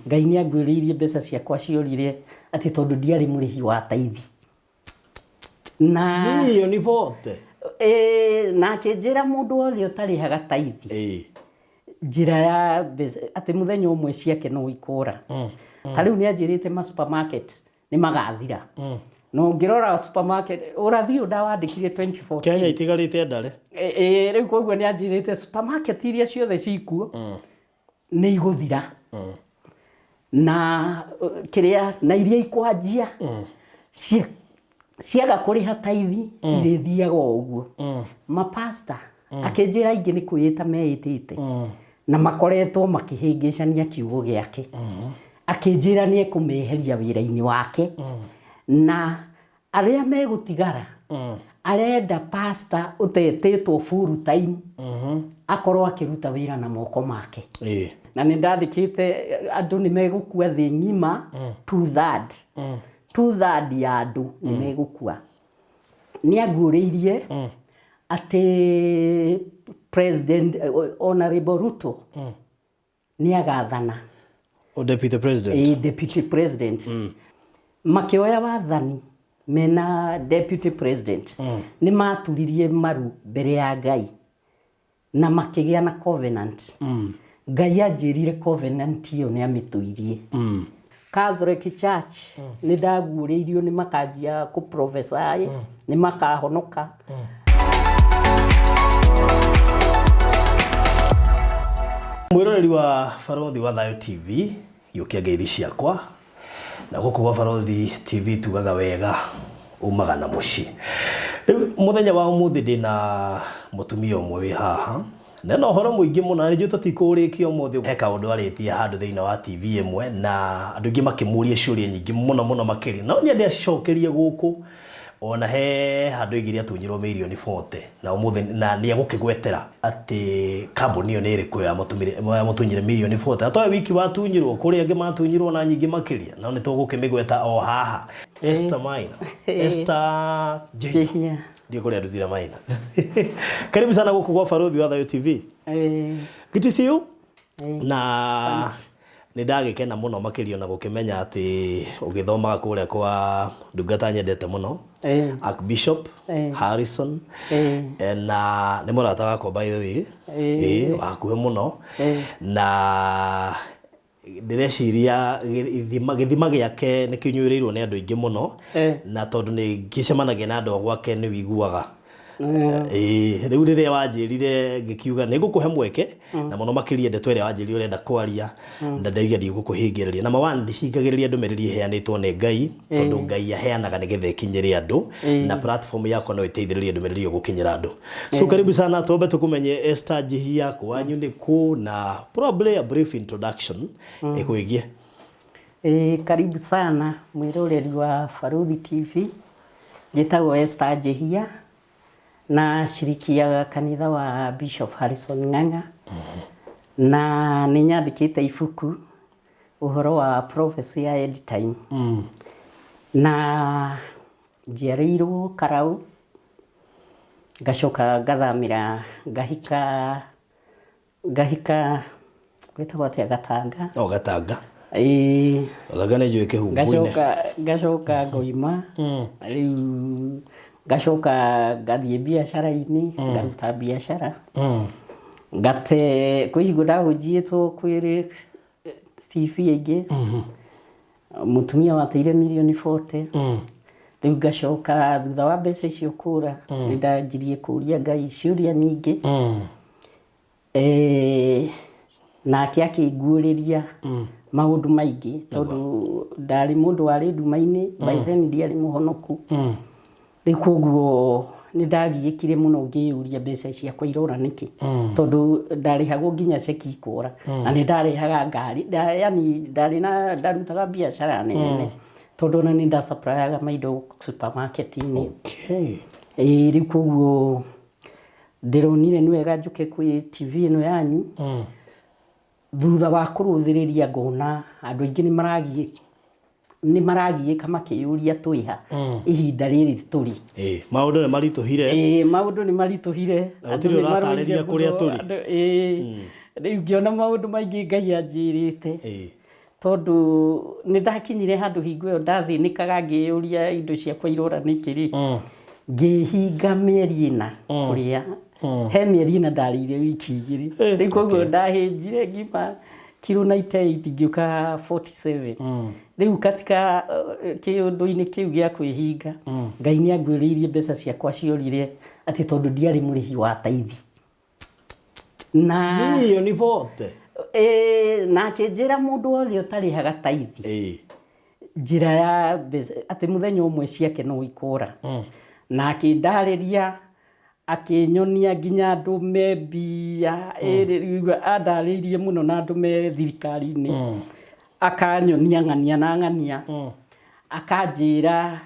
Ngai nĩ angwĩrĩirie mbeca ciakwa ciorire atĩ tondũ ndiarĩ mũrĩhi wa taithi. Na milioni 40. Na akĩnjĩra mũndũ wothe ũtarĩhaga taithi. Njĩra ya atĩ mũthenya ũmwe ciake no ikũra. Ta rĩu nĩ anjĩrĩte ma supermarket nĩ magathira. No ngĩrora supermarket ũrathi ndawandĩkire 2014. Kenya itigarĩte ndare. Rĩu koguo nĩ anjĩrĩte supermarket iria ciothe cikuo nĩ igũthira. Na kĩrĩa na iria ikwanjia ciaga kũrĩha taithi irĩthiaga ũguo. Mapasta akĩnjĩra aingĩ nĩ kwĩĩta meĩtĩte na makoretwo makĩhĩngĩcania kiugo gĩake. Akĩnjĩra nĩ ekũmeheria wĩra-inĩ wake na arĩa megũtigara arenda pasta ũtetĩtwo full time akorwo akĩruta wĩra na moko make. Na nĩ ndandĩkĩte andũ nĩ megũkua thĩ ng'ima 2/3 ya andũ nĩ megũkua. Nĩ aguũrĩirie atĩ President Honorable Ruto nĩ agathana. Deputy President. Deputy President. Makĩoya wathani mena Deputy President nĩ maturirie maru mbere ya Ngai na makĩgĩa na covenant. Ngai anjĩrire covenant ĩyo nĩ amĩtuirie. Catholic Church nĩ ndaguũrĩirio nĩ makanjia kũ prophesy nĩ makahonoka. Mwĩroreri wa Barothi wa Thayo TV yũkia ngeithi ciakwa na gũkũ gwa Barothi TV tugaga wega umaga na mũciĩ. Mũthenya wa ũmũthĩ ndĩna mũtumia ũmwe wĩ haha na no horo mũingĩ mũno nĩ njũta tikũrĩkio ũmũthĩ he kaũndũ arĩtie handũ thĩinĩ wa TV ĩmwe na andũ aingĩ makĩmũria ciũria nyingĩ mũno makĩria no nyende acicokerie gũkũ ona he handũ igĩrĩ atunyirwo milioni 40 na ũmũthĩ na nĩ agũkĩgwetera atĩ kambuni ĩyo nĩ ĩrĩkũ ya mũtunyire milioni 40 atoe wiki watunyirwo kũrĩ angĩ matunyirwo na nyingĩ makĩria no nĩ tũgũkĩmĩgweta o haha. Esther Maina. Esther Jehia. Ndio kule adutira Maina. Karibu sana gũkũ gwa Barothi wa Thayo TV. Good to see you. Na nĩ ndagĩkena mũno makĩria na gũkĩmenya atĩ ũgĩthomaga kũrĩa kwa ndungata nyendete mũno. Archbishop Harrison na nĩ mũrata wakwa by the way. Wakuhe mũno na ndĩreciria gĩthima gĩake nĩ kĩnyuĩrĩirwo nĩ andũ aingĩ mũno na tondũ nĩ ngĩcemanagia na andũ gwake nĩ wiguaga. Rĩu rĩrĩa wanjĩrire ngĩkiuga nĩ ngũkũhe mweke na mũno makĩria ndeto ĩrĩa wanjĩrire ũrenda kwaria na ndaiga ndigũkũhingĩrĩria na mawandi hingagĩrĩria ndũmĩrĩri iheanĩtwo nĩ Ngai tondũ Ngai aheanaga nĩgetha ikinyĩre andũ na platform yakwa no ĩteithĩrĩrie ndũmĩrĩri gũkinyĩra andũ. So karibu sana tuombe tukumenye Esther Jehia kwanyu nĩ kũ na probably a brief introduction ĩkwĩgie. Karibu sana mwĩroreri wa Barothi TV. Njĩtagwo Esther Jehia na shirikia kanitha wa Bishop Harrison Ng'ang'a na nĩ nyandĩkĩte ibuku ũhoro wa prophecy ya end time na njiarĩirwo Karau ngacoka ngathamĩra ngahika gwĩtagwo atĩa Gatanga. Gatanga. Gatanga nĩ njũĩ kĩhumbu-inĩ. Ngacoka ngoima rĩu ngacoka ngathiĩ biacara-inĩ ngaruta biacara ngate kwĩhingo ndahũnjĩtwo kwĩrĩ TV aingĩ mũtumia wateire milioni 40 rĩu ngacoka thutha wa mbeca icio kũra nĩ ndanjirie kũria Ngai ciũria nyingĩ nake akĩnguũrĩria maũndũ maingĩ tondũ ndarĩ mũndũ warĩ nduma-inĩ by then ndiarĩ mũhonoku. Rĩu koguo nĩ ndagiĩkire mũno ngĩyũria mbeca ciakwa irora nĩkĩ tondũ ndarĩhagwo nginya ceki ikũra na nĩ ndarehaga ngari yani ndarutaga biacara nene tondũ na nĩ ndasupplyaga maindo supermarket-inĩ. Rĩu koguo ndĩronire nĩ wega njũke kwĩ TV ĩno yanyu thutha wa kũrũthĩrĩria ngona andũ aingĩ nĩ maragiĩka makĩyũria twĩha ihinda rĩrĩ tũrĩ. Maũndũ nĩ maritũhire. Maũndũ nĩ maritũhire. Gũtirĩ ũratarĩria kũrĩa tũrĩ. Rĩu ngĩona maũndũ maingĩ Ngai anjĩrĩte tondu nĩ ndakinyire handũ hingo ĩyo ndathĩnĩkaga ngĩyũria indo ciakwa irora nĩkĩ ngĩhinga mĩeri 4 kũrĩa he mĩeri 4 ndarĩire wiki 2 rĩu koguo ndahĩnjire ngima kilo 98 ngĩũka 47 rĩu katika kĩũndũ-inĩ kĩu gĩa kwĩhinga Ngai nĩangwĩrĩirie mbeca ciakwa ciorire atĩ tondũ ndiarĩ mũrĩhi wa taithi na milioni 40 na akĩnjĩra mũndũ wothe ũtarĩhaga taithi njĩra ya atĩ mũthenya ũmwe ciake no ikũra na akĩndarĩria akĩnyonia nginya andũ me mbia andarĩirie mũno na andũ me thirikari-inĩ akanyonia ng'ania na ng'ania akanjĩra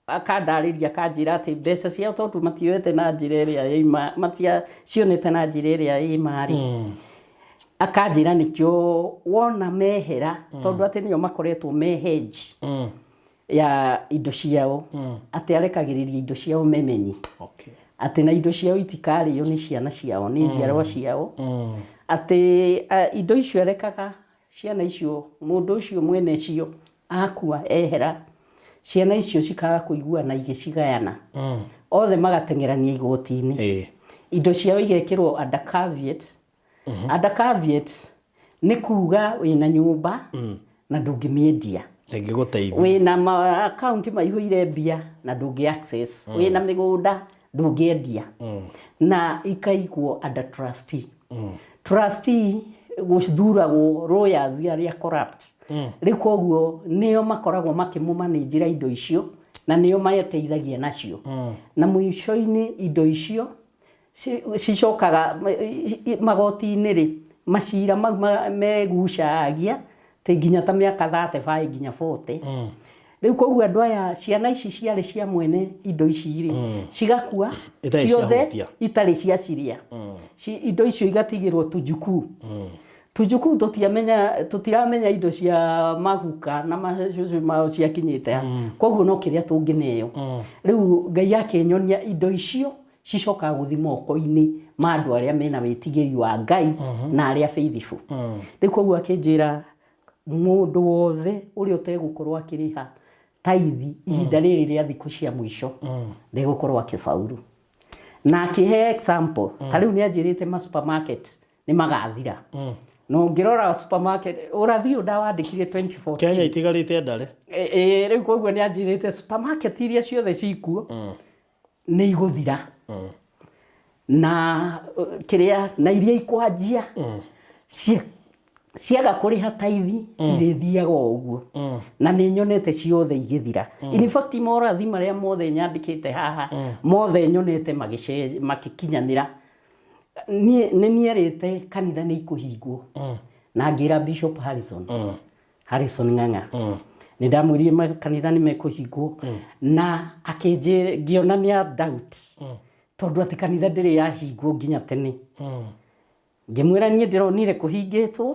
akandarĩria akanjĩra atĩ mbeca ciao tondũ matioete na njĩra ĩrĩa yaima cionete na njĩra ĩrĩa yaima-rĩ akanjĩra nĩkĩo wona mehera tondũ atĩ nĩo makoretwo me hedge ya indo ciao atĩ arekagĩrĩria indo ciao memenyi atĩ na indo ciao itikarĩo nĩ ciana ciao nĩ njiarwa ciao atĩ indo icio arekaga ciana icio mũndũ ũcio mwene cio akua ehera ciana icio cikaga kũiguana igĩcigayana othe magateng'erania igoti-inĩ indo ciao igekĩrwo under caveat under caveat nĩ kuga wĩna nyũmba na ndũngĩmĩendia wĩna account maihũire mbia na ndũngĩ access wĩna mĩgũnda ndũngĩendia na ikaigwo under trustee trustee gũthuragwo lawyers arĩa corrupt rĩu koguo nĩo makoragwo makĩmũmanĩnjĩra indo icio na nĩo mateithagia nacio na mũico-inĩ indo icio cicokaga magoti-inĩ rĩ macira mau megucagia te nginya ta mĩaka 35 nginya 40 rĩu koguo andũ aya ciana ici ciarĩ cia mwene indo ici rĩ cigakua ciothe itarĩ ciaciria indo icio igatigĩrwo tujukuu tujukuu tutiramenya indo cia maguka na macucu mao ciakinyĩte koguo no kĩrĩa tũngĩneo rĩu Ngai akĩnyonia indo icio cicokaga gũthi moko-inĩ ma andũ arĩa mena wĩtigĩri wa Ngai na arĩa faithful rĩu koguo akĩnjĩra mũndũ wothe ũrĩa ũtegũkorwo akĩrĩha taithi ihinda rĩrĩ rĩa thikũ cia mũico ndegũkorwo akĩbauru na akĩhe example ta rĩu nĩanjĩrĩte ma supermarket nĩ magathira no ngĩrora supermarket ũrathi ndawandĩkire 2014 Kenya itigarĩte ndare rĩu koguo nĩanjĩrĩte supermarket iria ciothe cikuo nĩ igũthira na kĩrĩa na iria ikwanjia ciaga kũrĩha taithi irĩthiaga ũguo na nĩ nyonete ciothe igĩthira in fact morathi marĩa mothe nyandĩkĩte haha mothe nyonete magĩkinyanĩra nĩ nierĩte kanitha nĩ ikũhingwo na ngĩra Bishop Harrison Ng'ang'a nĩ ndamwĩrire kanitha nĩ mekũhingwo na akĩnjĩra ngĩonania doubt tondũ atĩ kanitha ndĩrĩ yahingwo nginya tene ngĩmwĩra niĩ ndĩronire kũhingĩtwo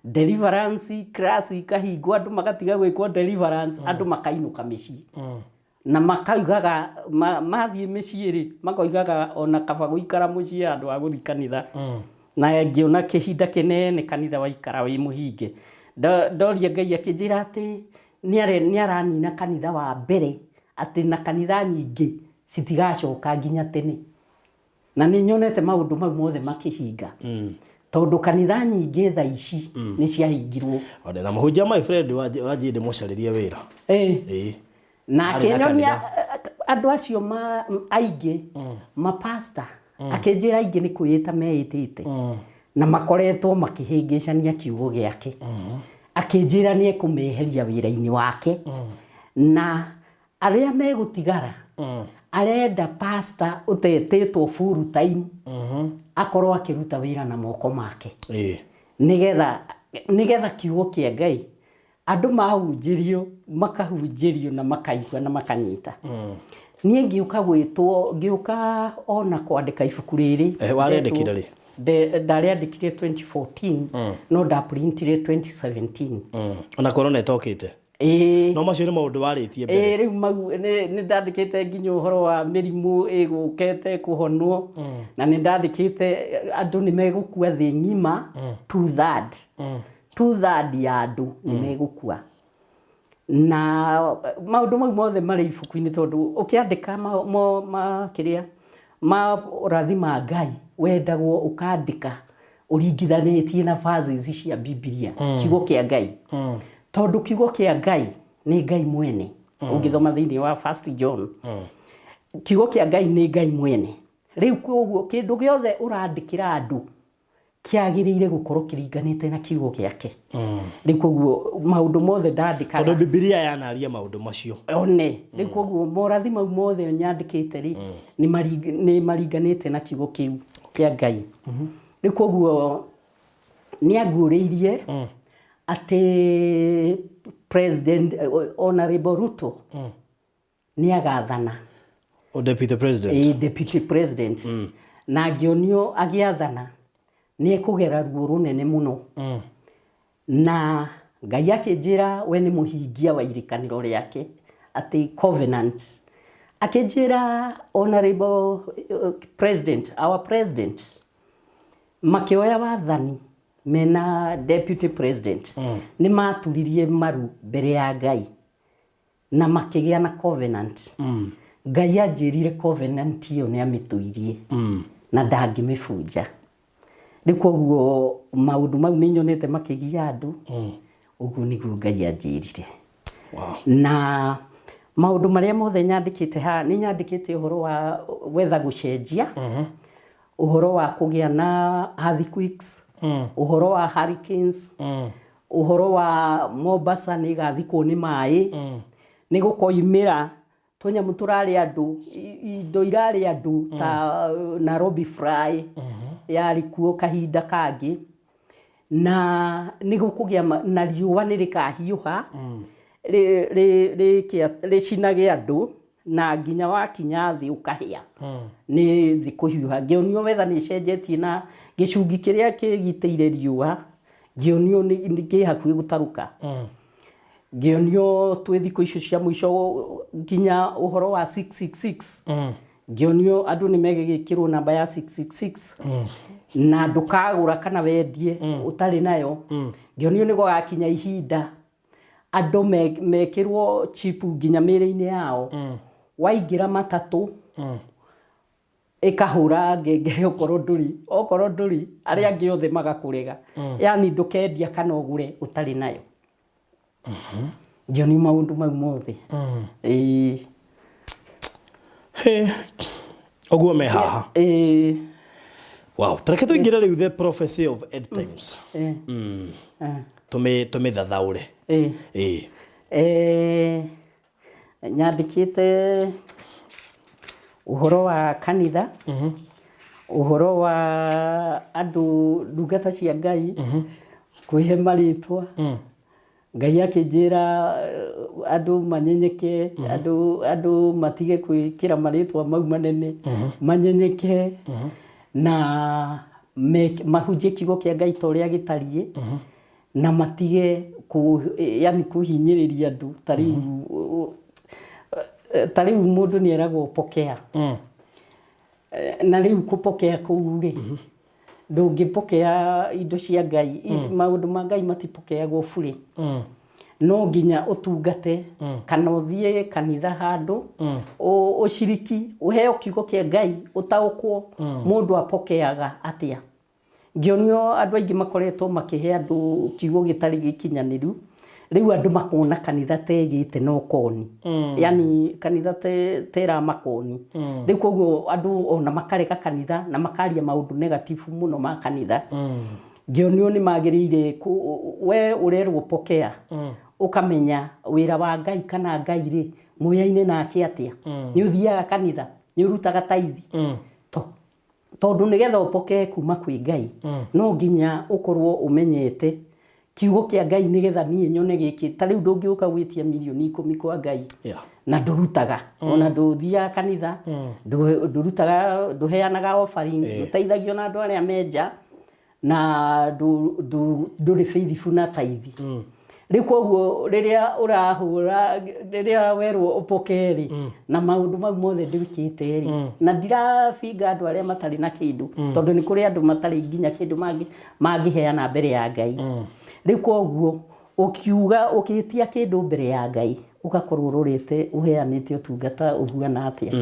deliverance class ikahingwo andũ magatiga gwĩkwo deliverance andũ makainũka mĩciĩ na makaugaga mathiĩ mĩciĩ rĩ makoigaga ona kaba gũikara mũciĩ andũ a gũthi kanitha na ngĩona kĩhinda kĩnene kanitha waikara wĩ mũhinge ndoria Ngai akĩnjĩra atĩ nĩaranina kanitha wa mbere atĩ na kanitha nyingĩ citigacoka nginya tene na nĩ nyonete maũndũ mau mothe makĩhinga tondũ kanitha nyingĩ tha ici nĩ ciahingirwo na mũhunjia my friend wanjĩ ndĩmũcarĩrie wĩra na akĩnyonia andũ acio aingĩ mapasta akĩnjĩra aingĩ nĩ kwĩĩta meĩtĩte na makoretwo makĩhĩngĩcania kiugo gĩake akĩnjĩra nĩ ekũmeheria wĩra-inĩ wake na arĩa megũtigara arenda pastor ũtetĩtwo full time akorwo akĩruta wĩra na moko make nĩgetha kiugo kĩa Ngai andũ mahunjĩrio makahunjĩrio na makaigua na makanyita niĩ ngĩũka ona kwandĩka ibuku rĩrĩ warĩandĩkire rĩ ndarĩandĩkire 2014 no ndaprintire 2017 ona korona ĩtokĩte no macio nĩ maũndũ warĩtie mbere rĩu mau nĩ ndandĩkĩte nginya ũhoro wa mĩrimũ ĩgũkete kũhonwo na nĩ ndandĩkĩte andũ nĩ megũkua thĩ ng'ima 2/3 2/3 ya andũ nĩ megũkua. Na maũndũ mau mothe marĩ ibuku-inĩ tondũ ũkĩandĩka kĩrĩa ũrathi ma Ngai wendagwo ũkandĩka ũringithanĩtie na verses cia Biblia, kiugo kĩa Ngai. Tondũ kiugo kĩa Ngai nĩ Ngai mwene. Ũngĩthoma thĩinĩ wa 1 John, kiugo kĩa Ngai nĩ Ngai mwene. Rĩu koguo kĩndũ gĩothe ũrandĩkĩra andũ kĩagĩrĩire gũkorwo kĩringanĩte na kiugo gĩake. Rĩu koguo maũndũ mothe ndandĩkaga. Tondũ Biblia yanaria maũndũ macio. One. Rĩu koguo morathi mau mothe nyandĩkĩte rĩ nĩ maringanĩte na kiugo kĩu kĩa Ngai. Rĩu koguo nĩaguũrĩirie atĩ President Honorable Ruto nĩagathana. Deputy President. Deputy President. Na ngĩonio agĩathana nĩekũgera ruo rũnene mũno. Na Ngai akĩnjĩra we nĩ mũhingia wa irikanĩro rĩake atĩ covenant. Akĩnjĩra Honorable President, our President, makĩoya wathani mena Deputy President nĩ maturirie maru mbere ya Ngai na makĩgĩa na covenant. Ngai anjĩrire covenant ĩyo nĩ amĩtuirie na ndangĩmĩbunja. Rĩu koguo maũndũ mau nĩ nyonete makĩgia andũ, ũguo nĩguo Ngai anjĩrire. Na maũndũ marĩa mothe nyandĩkĩte haha nĩ nyandĩkĩte ũhoro wa weather gũcenjia, ũhoro wa kũgĩa na earthquakes, ũhoro wa hurricanes, ũhoro wa Mombasa nĩ gathikwo nĩ maĩ, nĩ gũkoimĩra tũnyamũ tũrarĩ andũ, indo irarĩ andũ ta Nairobi fly yarĩ kuo kahinda kangĩ, na nĩ gũkũgĩa na riũa nĩ rĩkahiũha rĩcinage andũ na nginya wakinya thĩ ũkahĩa nĩ thĩ kũhiũha. Ngĩonio weather nĩ ĩcenjetie na gĩcungi kĩrĩa kĩgitĩire riũa ngĩonio nĩ kĩ hakuhĩ gũtarũka. Ngĩonio twĩ thikũ icio cia mũico nginya ũhoro wa 666. Ngĩonio andũ nĩ megĩkĩrwo namba ya 666 na ndũkagũra kana wendie ũtarĩ nayo. Ngĩonio nĩ gũgakinya ihinda andũ mekĩrwo chip nginya mĩĩrĩ-inĩ yao, waingĩra matatũ ĩkahũra ngengere okorwo ndũri arĩa angĩ othe magakũrega. Yani ndũkendia kana ũgũre ũtarĩ nayo. Ngĩonio maũndũ mau mothe. Ũguo me haha. Wow, tareke tũingĩre rĩu the prophecy of end times. Tũmĩthathaũre. Nyandĩkĩte ũhoro wa kanitha, ũhoro wa andũ ndungata cia Ngai kwĩhe marĩtwa. Ngai akĩnjĩra andũ manyenyeke, andũ matige kwĩkĩra marĩtwa mau manene, manyenyeke na mahunjie kiugo kĩa Ngai ta ũrĩa gĩtariĩ, na matige yani kũhinyĩrĩria andũ. Ta rĩu mũndũ nĩ eragwo pokea, na rĩu gũpokea kũu rĩ ndũngĩpokea indo cia Ngai, maũndũ ma Ngai matipokeagwo bure. No nginya ũtungate kana ũthiĩ kanitha handũ ũciriki ũheo kiugo kĩa Ngai ũtaũkwo mũndũ apokeaga atĩa. Ngĩonio andũ aingĩ makoretwo makĩhe andũ kiugo gĩtarĩ gĩkinyanĩru. Rĩu andũ makona kanitha tegĩte no koni, yani kanitha tera makoni. Rĩu koguo andũ ona makareka kanitha na makaria maũndũ negative mũno ma kanitha. Ngĩonio nĩ magĩrĩire we ũrerwo pokea ũkamenya wĩra wa Ngai kana Ngai rĩ mũyaine nake atĩa. Nĩ ũthiaga kanitha, nĩ ũrutaga tithe. Tondũ nĩgetha ũpokee kuma kwĩ Ngai no nginya ũkorwo ũmenyete kiugo kĩa Ngai nĩgetha niĩ nyone gĩkĩ. Ta rĩu ndũngĩũka gwĩtia mirioni 10 kwa Ngai na ndũrutaga, ona ndũthiaga kanitha, ndũrutaga, ndũheanaga offering, ndũteithagio na andũ arĩa menja, na ndũrĩ faithful na tithe. Rĩu koguo rĩrĩa ũrahũra, rĩrĩa werwo ũpokee rĩ na maũndũ mau mothe ndwĩkĩte rĩ, na ndirabinga andũ arĩa matarĩ na kĩndũ, tondũ nĩ kũrĩ andũ matarĩ nginya kĩndũ mangĩheana mbere ya Ngai. riu koguo ukiuga ukitia kindu mbere ya Ngai ugakorwo rurite uheanite utungata uhuana atia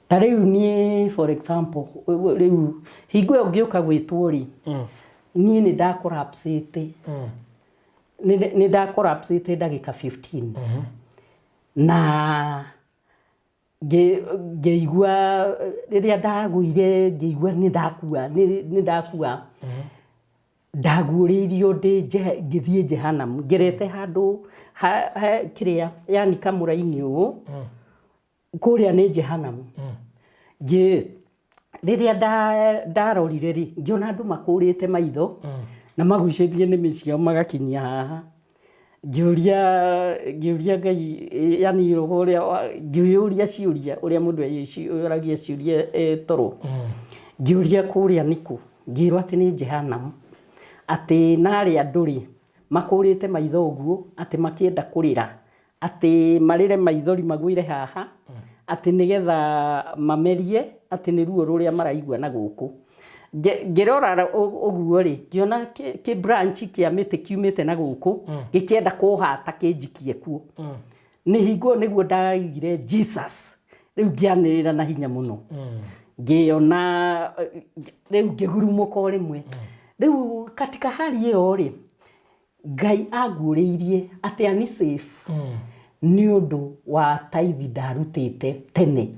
ta riu ni for example riu hingo ungiuka gwitwo ri ni ndakorapsite ni ndakorapsite ndagika 15 na ngeigua riria ndaguire ngeigua ni ndakua ndaguririo ngithie Jehanamu ngerete handu kiria yani kamuraini u kuria ni Jehanamu riria ndarorire ri ngiona andu makurite maitho na magucirie nimi ciao magakinyia haha ngiuria Ngai yani uria ngiuria ciuria uria mundu oragia ciuria toro ngiuria kuria niku ngirwa ati ni Jehanamu ati nari anduri makurite maitho uguo ati makienda kurira ati marire maithori magwire haha ati nigetha mamerie ati ni ruo ruria maraigua na guku ngirora uguo ri ngiona ki branch kia miti kiumite na guku gikienda kuhata kinjikie kuo ni hingo niguo ndaigire Jesus riu ngianirira na hinya muno ngiona riu ngigurumuka rimwe riu katika hali iyo ri Ngai aguriirie ati ani safe ni undu wa taithi ndarutite tene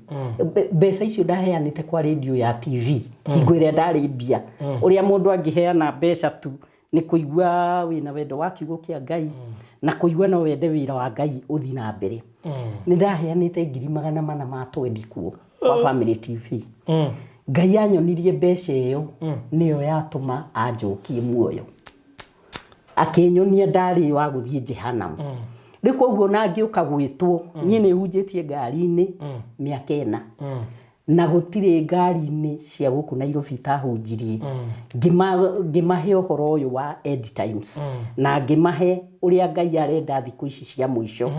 mbeca icio ndaheanite kwa radio ya TV hingo iria ndari mbia uria mundu angiheana mbeca tu ni kuigua wina wendo wa kiugo kia Ngai na kuigua no wende wira wa Ngai uthi na mbere ni ndaheanite 420 kuo kwa Family TV Ngai anyonirie mbeca iyo niyo yatuma anjokie muoyo akinyonia ndari wa guthie Jehanamu riko uguo na ngiuka gwitwo nie ni hunjitie ngari-ini miaka ena na gutire ngari-ini cia guku Nairobi tahunjirie ngimahe uhoro uyu wa End Times na ngimahe uria Ngai arenda thiku ici cia muico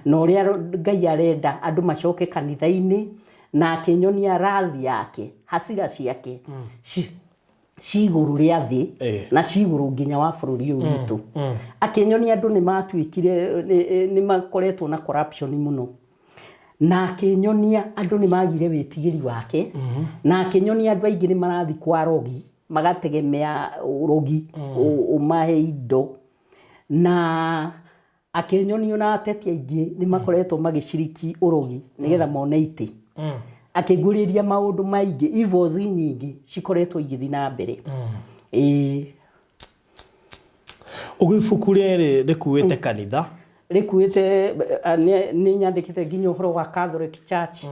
na uria Ngai arenda andu macoke kanitha-ini na akinyonia rathi yake hasira ciake ciguru ria thi na ciguru nginya wa bururi uyu witu akinyonia andu ni matuikire ni makoretwo na corruption muno na akinyonia andu ni magire witigiri wake na akinyonia andu aingi ni marathi kwa rogi magategemea rogi umahe indo na akinyonia na ateti aingi ni makoretwo magiciriki urogi nigetha mone iti akiguriria maundu maingi ivozi nyingi cikoretwo igithi na mbere ugifuku riri rikuite kanitha rikuite ni nyandikite nginya uhoro wa Catholic Church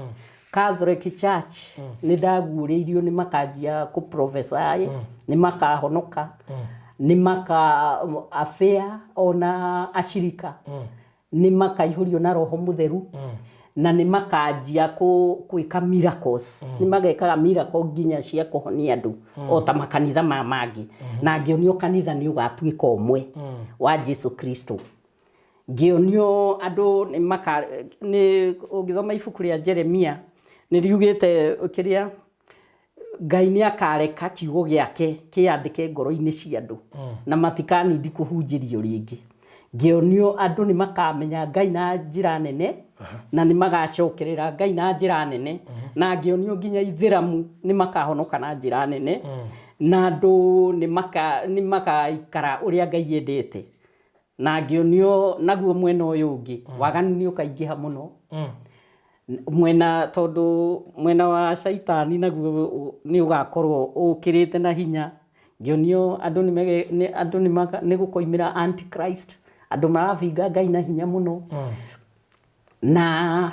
Catholic Church ni ndaguriirio ni makajia ku prophesy ni makahonoka ni maka affair ona ashirika ni makaihurio na roho mutheru na ni makajia kuika miracles ni magekaga miracle nginya cia kuhonia andu o ta makanitha mangi na ngionio kanitha ni ugatuika omwe wa Jesu Kristo ngionio andu ni ugithoma ibuku ria Jeremia ni riugite kiria Ngai ni akareka kiugo giake kiandike ngoro-ini cia andu na matikani ndi kuhunjirio ringi ngionio andu ni makamenya Ngai na njira nene na ni magacokerera Ngai na njira nene na ngionio nginya ithiramu ni makahonoka na njira nene na andu ni makaikara uria Ngai endete na ngionio naguo mwena uyu ungi waganu ni ukaingiha muno mwena tondu mwena wa shaitani naguo ni ugakorwo ukirite na hinya ngionio andu ni gukoimira antichrist andu maravinga Ngai na hinya muno na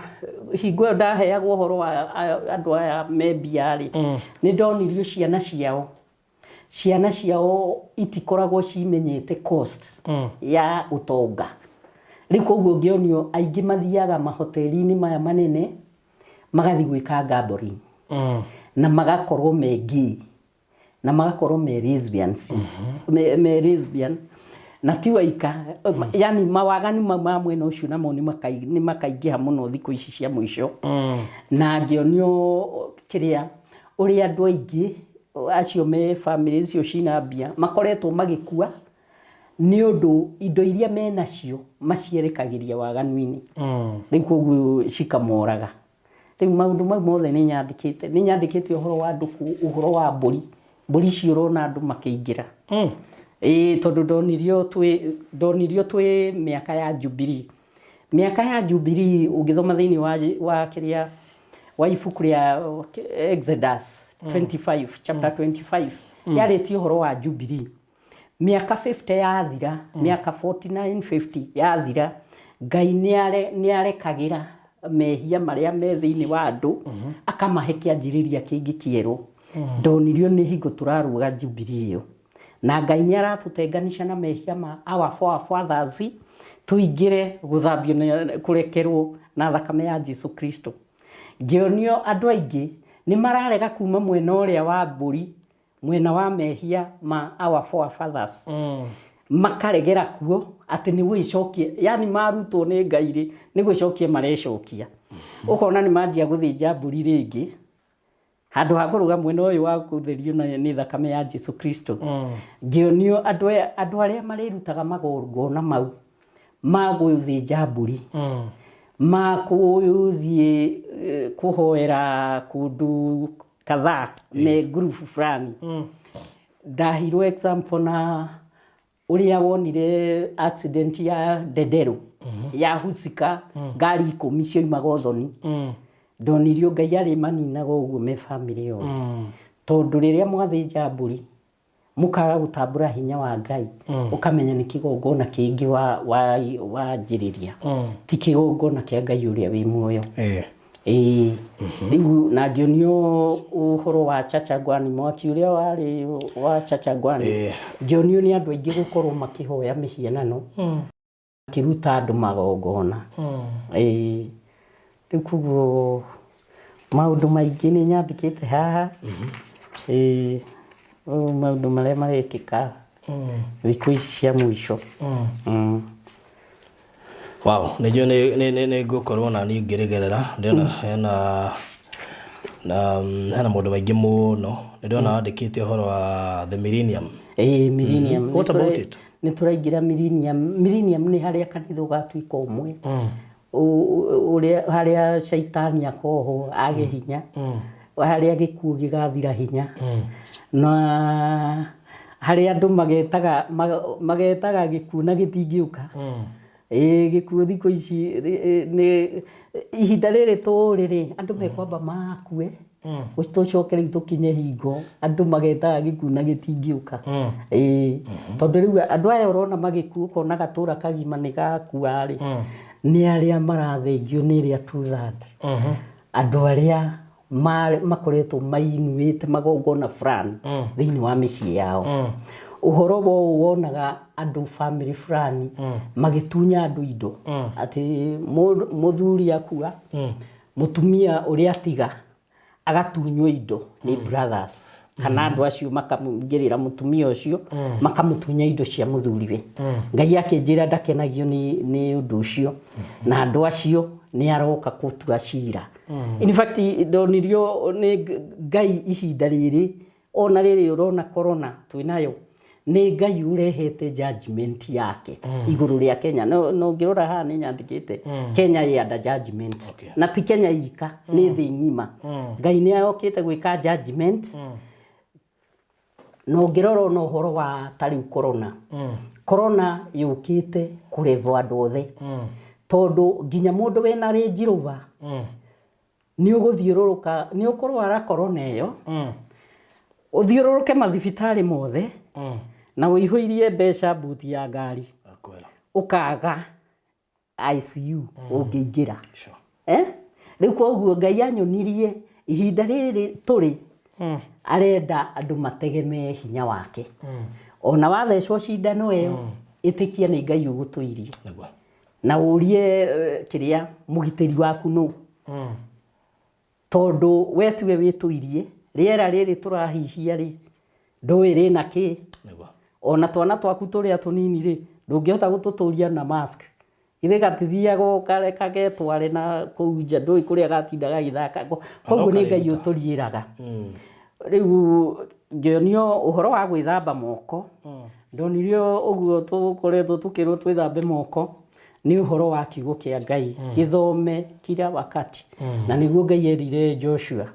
hingo ndaheagwo uhoro wa andu aya mebiari ni ndonirio ciana ciao itikoragwo cimenyete cost ya utonga riko uguo ngionio aingi mathiaga mahoteli-ini maya manene magathi gwika gambling na magakorwo mengi na magakorwo me lesbians me lesbian na tiwaika yani mawagani ma mwena ucio namo ni makaingiha muno thiku ici cia muico na ngionio kiria uri andu aingi acio me families cio cina mbia makoretwo magikua nĩ ũndũ indo iria menacio macierekagĩria waganu-inĩ rĩu koguo cikamoraga. Rĩu maũndũ mau mothe nĩ nyandĩkĩte ũhoro wa andũ, ũhoro wa mbũri icio ũrona andũ makĩingĩra. Tondũ ndonirio twĩ mĩaka ya Jubilee. Mĩaka ya Jubilee ũngĩthoma thĩinĩ wa kĩrĩa wa ibuku rĩa Exodus 25 chapter 25 yarĩtie ũhoro wa Jubilee. Mĩaka 50 yathira, mĩaka 49 50 yathira, Ngai nĩarekagĩra mehia marĩa me thĩinĩ wa andũ akamahe kĩanjĩrĩria kĩngĩ kĩerũ. Ndonirio nĩ hingo tũraruga Jubilee ĩyo, na Ngai nĩaratũtenganisha na mehia ma our forefathers, tũingĩre gũthambio kũrekerwo na thakame ya Jesu Kristo. Ngĩonio andũ aingĩ nĩ mararega kuma mwena ũrĩa wa mbũri, mwena wa mehia ma our forefathers, makaregera kuo atĩ nĩ gwĩcokia, yani marutwo nĩ Ngai nĩ gwĩcokia marecokia. Ũkona nĩ manjia gũthĩnja mbũri rĩngĩ handũ ha kũruga mwena ũyũ wa gũtherio nĩ thakame ya Jesu Kristo. Ngĩonio andũ arĩa marĩrutaga magongona mau ma gũthĩnja mbũri, ma gũthiĩ kũhoera kũndũ kadhaa me group fulani. Ndahirwo example na ũrĩa wonire accident ya Ndederũ ya Husika, ngari 10 cioimaga Ũthoni. Ndonirio Ngai arĩ maninaga ũguo me family yo. Tondũ rĩrĩa mwathĩnja mbũri mũkaga gũtambũra hinya wa Ngai, ũkamenya nĩ kĩgongona kĩngĩ wanjĩrĩria, ti kĩgongona kĩa Ngai ũrĩa wĩ muoyo. Rĩu na ngĩonio ũhoro wa Chachagwani, mwaki ũrĩa warĩ wa Chachagwani. Ngĩonio nĩ andũ aingĩ gũkorwo makĩhoya mĩhianano, makĩruta andũ magongona. Rĩu koguo maũndũ maingĩ nĩ nyandĩkĩte haha, maũndũ marĩa marekĩka thikũ ici cia mũico. Wow, nĩjua nĩ ngũkorwo na niĩ ngĩrĩgerera, ndĩrona hena maũndũ maingĩ mũno. Nĩndĩrona wandĩkĩte ũhoro wa the millennium. Millennium. What about it? Nĩ tũraingĩra millennium. Millennium nĩ harĩa kanitha ũgatuĩka ũmwe, harĩa shaitani akoho age hinya, harĩa gĩkuũ gĩgathira hinya, na harĩa andũ magetaga gĩkuũ na gĩtingĩũka. Gĩkuũ thikũ ici ihinda rĩrĩ tũrĩ andũ mekwamba makue tũcoke rĩu tũkinye hingo, andũ magetaga gĩkuũ na gĩtingĩũka. Tondũ rĩu andũ aya ũrona magĩkuũ, ũkona gatũra kagima nĩ gakua-rĩ, nĩ arĩa marathĩnjio nĩ ĩrĩa two-third, andũ arĩa makoretwo mainuĩte magongona fulani thĩinĩ wa mĩciĩ yao. Ũhoro wo wonaga andũ family fulani magĩtunya andũ indo, atĩ mũthuri akua, mũtumia ũrĩa atiga agatunywo indo nĩ brothers, kana andũ acio makamũingĩrĩra mũtumia ũcio makamũtunya indo cia mũthuriwe. Ngai akĩnjĩra ndakenagio nĩ ũndũ ũcio, na andũ acio nĩ aroka gũtua cira. In fact ndonirio nĩ Ngai ihinda rĩrĩ, ona rĩrĩ ũrona corona twĩnayo, nĩ Ngai ũrehete judgment yake igũrũ rĩa Kenya. No ngĩrora haha nĩ nyandĩkĩte Kenya ĩ under judgment. Na ti Kenya ika, nĩ thĩ ng'ima. Ngai nĩ okĩte gwĩka judgment. No ngĩrora no ũhoro wa tarĩu corona. Corona yũkĩte kũrevo andũ othe, tondũ nginya mũndũ wĩna Range Rover nĩ ũgũthiũrũrũka, nĩ ũkũrwara corona ĩyo, ũthiũrũrũke mathibitarĩ mothe na ũihũirie mbeca mbuti ya ngari, ũkaga ICU ũngĩingĩra. Rĩu koguo Ngai anyonirie ihinda rĩrĩ tũrĩ, arenda andũ mategemee hinya wake. Ona wathecwo cindano ĩyo, ĩtĩkia nĩ Ngai ũgũtũirie, na ũrie kĩrĩa mũgitĩri waku nũ, tondũ we tiwe wĩtũirie. Rĩera rĩrĩ tũrahihia-rĩ, ndũĩ rĩna kĩ. Ona twana twaku tũrĩa tũnini-rĩ, ndũngĩhota gũtũtũria na mask. Ithe gatithiaga ũkareka getware na kũu nja, ndũĩ kũrĩa gatindaga gĩthaka. Koguo nĩ Ngai ũtũriĩraga. Rĩu ngĩonio ũhoro wa gwĩthamba moko. Ndonirio ũguo tũkoretwo tũkĩrwo twĩthambe moko nĩ ũhoro wa kiugo kĩa Ngai gĩthome kila wakati. Na nĩguo Ngai erire Joshua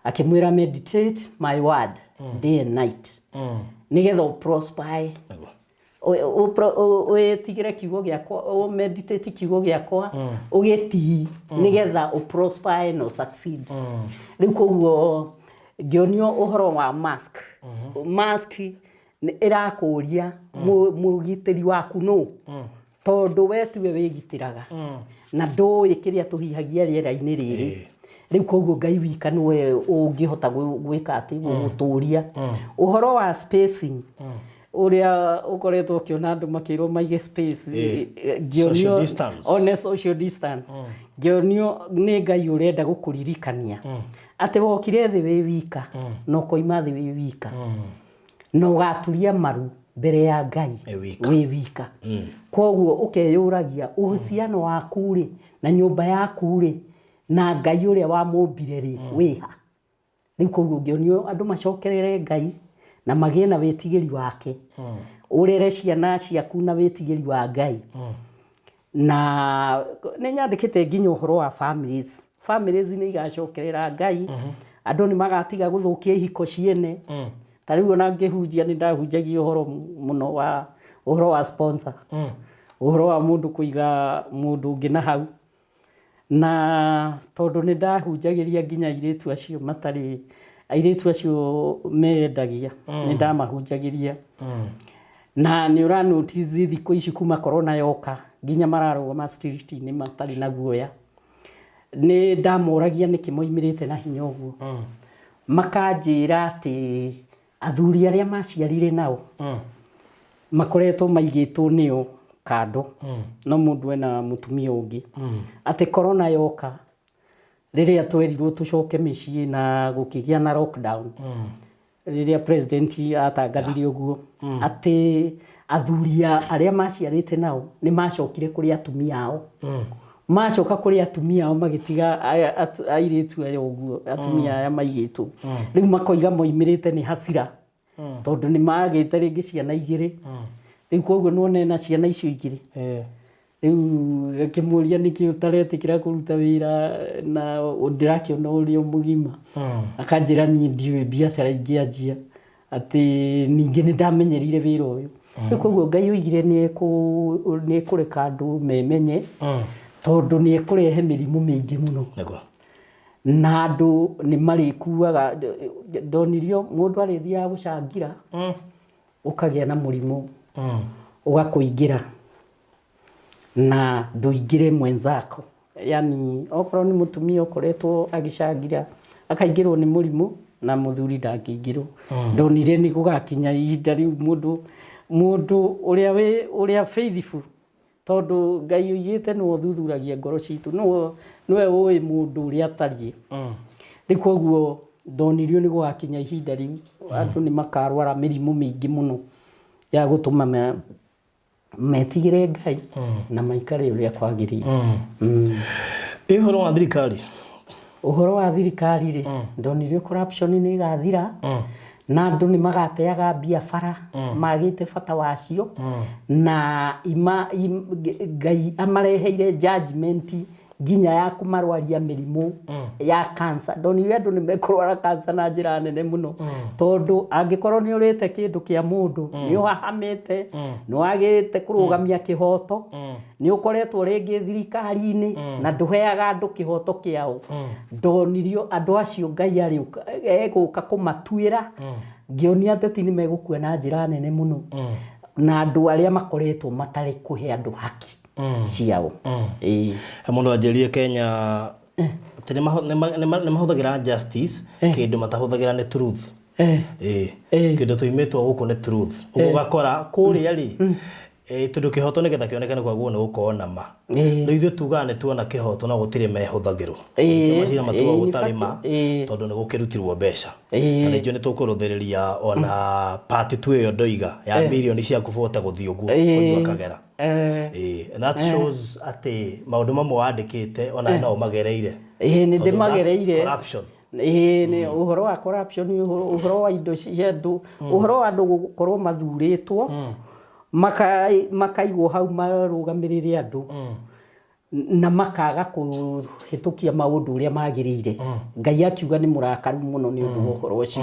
akĩmwĩra meditate my word day and night. Nĩgetha prosper. Ũtigĩre kiugo gĩakwa, meditate kiugo gĩakwa, ũgĩtii nĩgetha prosper no succeed. Rĩu koguo ngĩonio ũhoro wa mask. Mask ĩrakũria mũgitĩri waku no. Tondũ we tiwe wĩgitĩraga. Na ndũĩ kĩrĩa tũhihagia rĩera-inĩ rĩrĩ. Rĩu koguo Ngai wika nĩwe ũngĩhota gwĩka atĩ gũtũria. Ũhoro wa spacing ũrĩa ũkoretwo ũkĩona andũ makĩrwo maige space social distance. On social distance. Ngĩonio nĩ Ngai ũrenda gũkũririkania atĩ wokire thĩ wĩ wika no koima thĩ wĩ wika no gaturia maru mbere ya Ngai wĩ wika. Koguo ũkeyũragia uhusiano waku rĩ na nyũmba yaku rĩ na Ngai ũrĩa wamũmbire rĩ wĩha. Rĩu koguo ngĩonio andũ macokerere Ngai na magĩe na wĩtigĩri wake. Ũrere ciana ciaku na wĩtigĩri wa Ngai. Na nĩ nyandĩkĩte nginya ũhoro wa families. Families nĩ igacokerera Ngai. Andũ nĩ magatiga gũthũkia ihiko ciene. Ta rĩu ona ngĩhunjia nĩ ndahunjagia ũhoro mũno wa ũhoro wa sponsor. Ũhoro wa mũndũ kũiga mũndũ ũngĩ na hau. Na tondũ nĩ ndahunjagĩria nginya airĩtu acio matarĩ airĩtu acio mendagia nĩ ndamahunjagĩria. Na nĩ ũra notice thikũ ici kuma corona yoka nginya mararũgama street-inĩ matarĩ na guoya. Nĩ ndamũragia nĩkĩ moimĩrĩte na hinya ũguo. Makanjĩra atĩ athuri arĩa maciarire nao makoretwo maigĩtwo nĩo kando. No mũndũ ena mũtumia ũngĩ. Atĩ corona yoka rĩrĩa twerirwo tũcoke mĩciĩ na gũkĩgĩa na lockdown. Rĩrĩa president atangathire ũguo atĩ athuri arĩa maciarĩte nao nĩ macokire kũrĩ atumia ao. Macoka kũrĩ atumia ao magĩtiga airĩtu ayo ũguo atumia aya maigĩtwo. Rĩu makoiga moimĩrĩte nĩ hasira. Tondũ nĩ magĩte rĩngĩ ciana igĩrĩ. Rĩu koguo nĩ na ciana icio igĩrĩ. Rĩu akĩmũria nĩkĩ ũtaretĩkĩra kũruta wĩra na ndĩrakĩona ũrĩ mũgima. Akanjĩra niĩ ndiũĩ biacara ingĩanjia atĩ ningĩ nĩ ndamenyerire wĩra ũyũ. Rĩu koguo Ngai oigire nĩ ekũreka andũ memenye tondũ nĩ ekũrehe mĩrimũ mĩingĩ mũno. Na andũ nĩ marĩkuaga. Ndonirio mũndũ arĩthiaga gũcangira ũkagĩa na mũrimũ ũgakũingĩra na ndũingĩre mwenzako. Yani okorwo nĩ mũtumia ũkoretwo agĩcangira akaingĩrwo nĩ mũrimũ na mũthuri ndangĩingĩrwo. Ndonire nĩ gũgakinya ihinda rĩu mũndũ ũrĩa faithful tondũ Ngai oigĩte nĩwe ũthuthuragia ngoro citũ nĩwe ũĩ mũndũ ũrĩa atariĩ. Rĩu koguo ndonirio nĩ gũgakinya ihinda rĩu andũ nĩ makarwara mĩrimũ mĩingĩ mũno ya gũtũma metigĩre Ngai na maikare ũrĩa kwagĩrĩire. Ũhoro wa thirikari. Ũhoro wa thirikari rĩ ndonirio corruption nĩ ĩgathira na andũ nĩ magateaga biacara magĩte bata wacio na Ngai amareheire judgment nginya ya kũmarwaria mĩrimũ ya cancer. Ndonirio andũ nĩ mekũrwara cancer na njĩra nene mũno tondũ angĩkorwo nĩ ũrĩte kĩndũ kĩa mũndũ nĩ ũhahamĩte nĩ wagĩte kũrũgamia kĩhoto nĩ ũkoretwo rĩngĩ thirikari-inĩ na ndũheaga andũ kĩhoto kĩao. Ndonirio andũ acio Ngai egũka kũmatuĩra. Ngĩonia ateti nĩ megũkua na njĩra nene mũno na andũ arĩa makoretwo matarĩ kũhe andũ haki ciao. Mũndũ anjĩrie Kenya atĩ nĩ mahũthagĩra justice kĩndũ matahũthagĩra nĩ truth. Kĩndũ tũimĩtwo gũkũ nĩ truth. Ũguo ũgakora kũrĩa rĩ tondũ kĩhoto nĩgetha kĩonekane kwaguo nĩ gũkorwo na ma. Rĩu ithuĩ tugaga nĩ tuona kĩhoto no gũtirĩ mehũthagĩrwo. Macira matuga gũtarĩ ma tondũ nĩ gũkĩrutirwo mbeca. Na nĩnjũ nĩ tũkũrũthĩrĩria ona part 2 ĩyo ndoiga ya mirioni cia kũbota gũthiĩ ũguo kũnyua kagera. That shows atĩ maũndũ mamwe wandĩkĩte ona no magereire. Nĩ ndĩmagereire Nĩ ũhoro wa corruption, ũhoro wa indo cia andũ, ũhoro wa andũ gũkorwo mathurĩtwo makaigwo hau marũgamĩrĩre andũ na makaga kũhĩtũkia maũndũ ũrĩa magĩrĩire. Ngai akiuga nĩ mũrakaru mũno nĩ ũndũ wa ũhoro ũcio,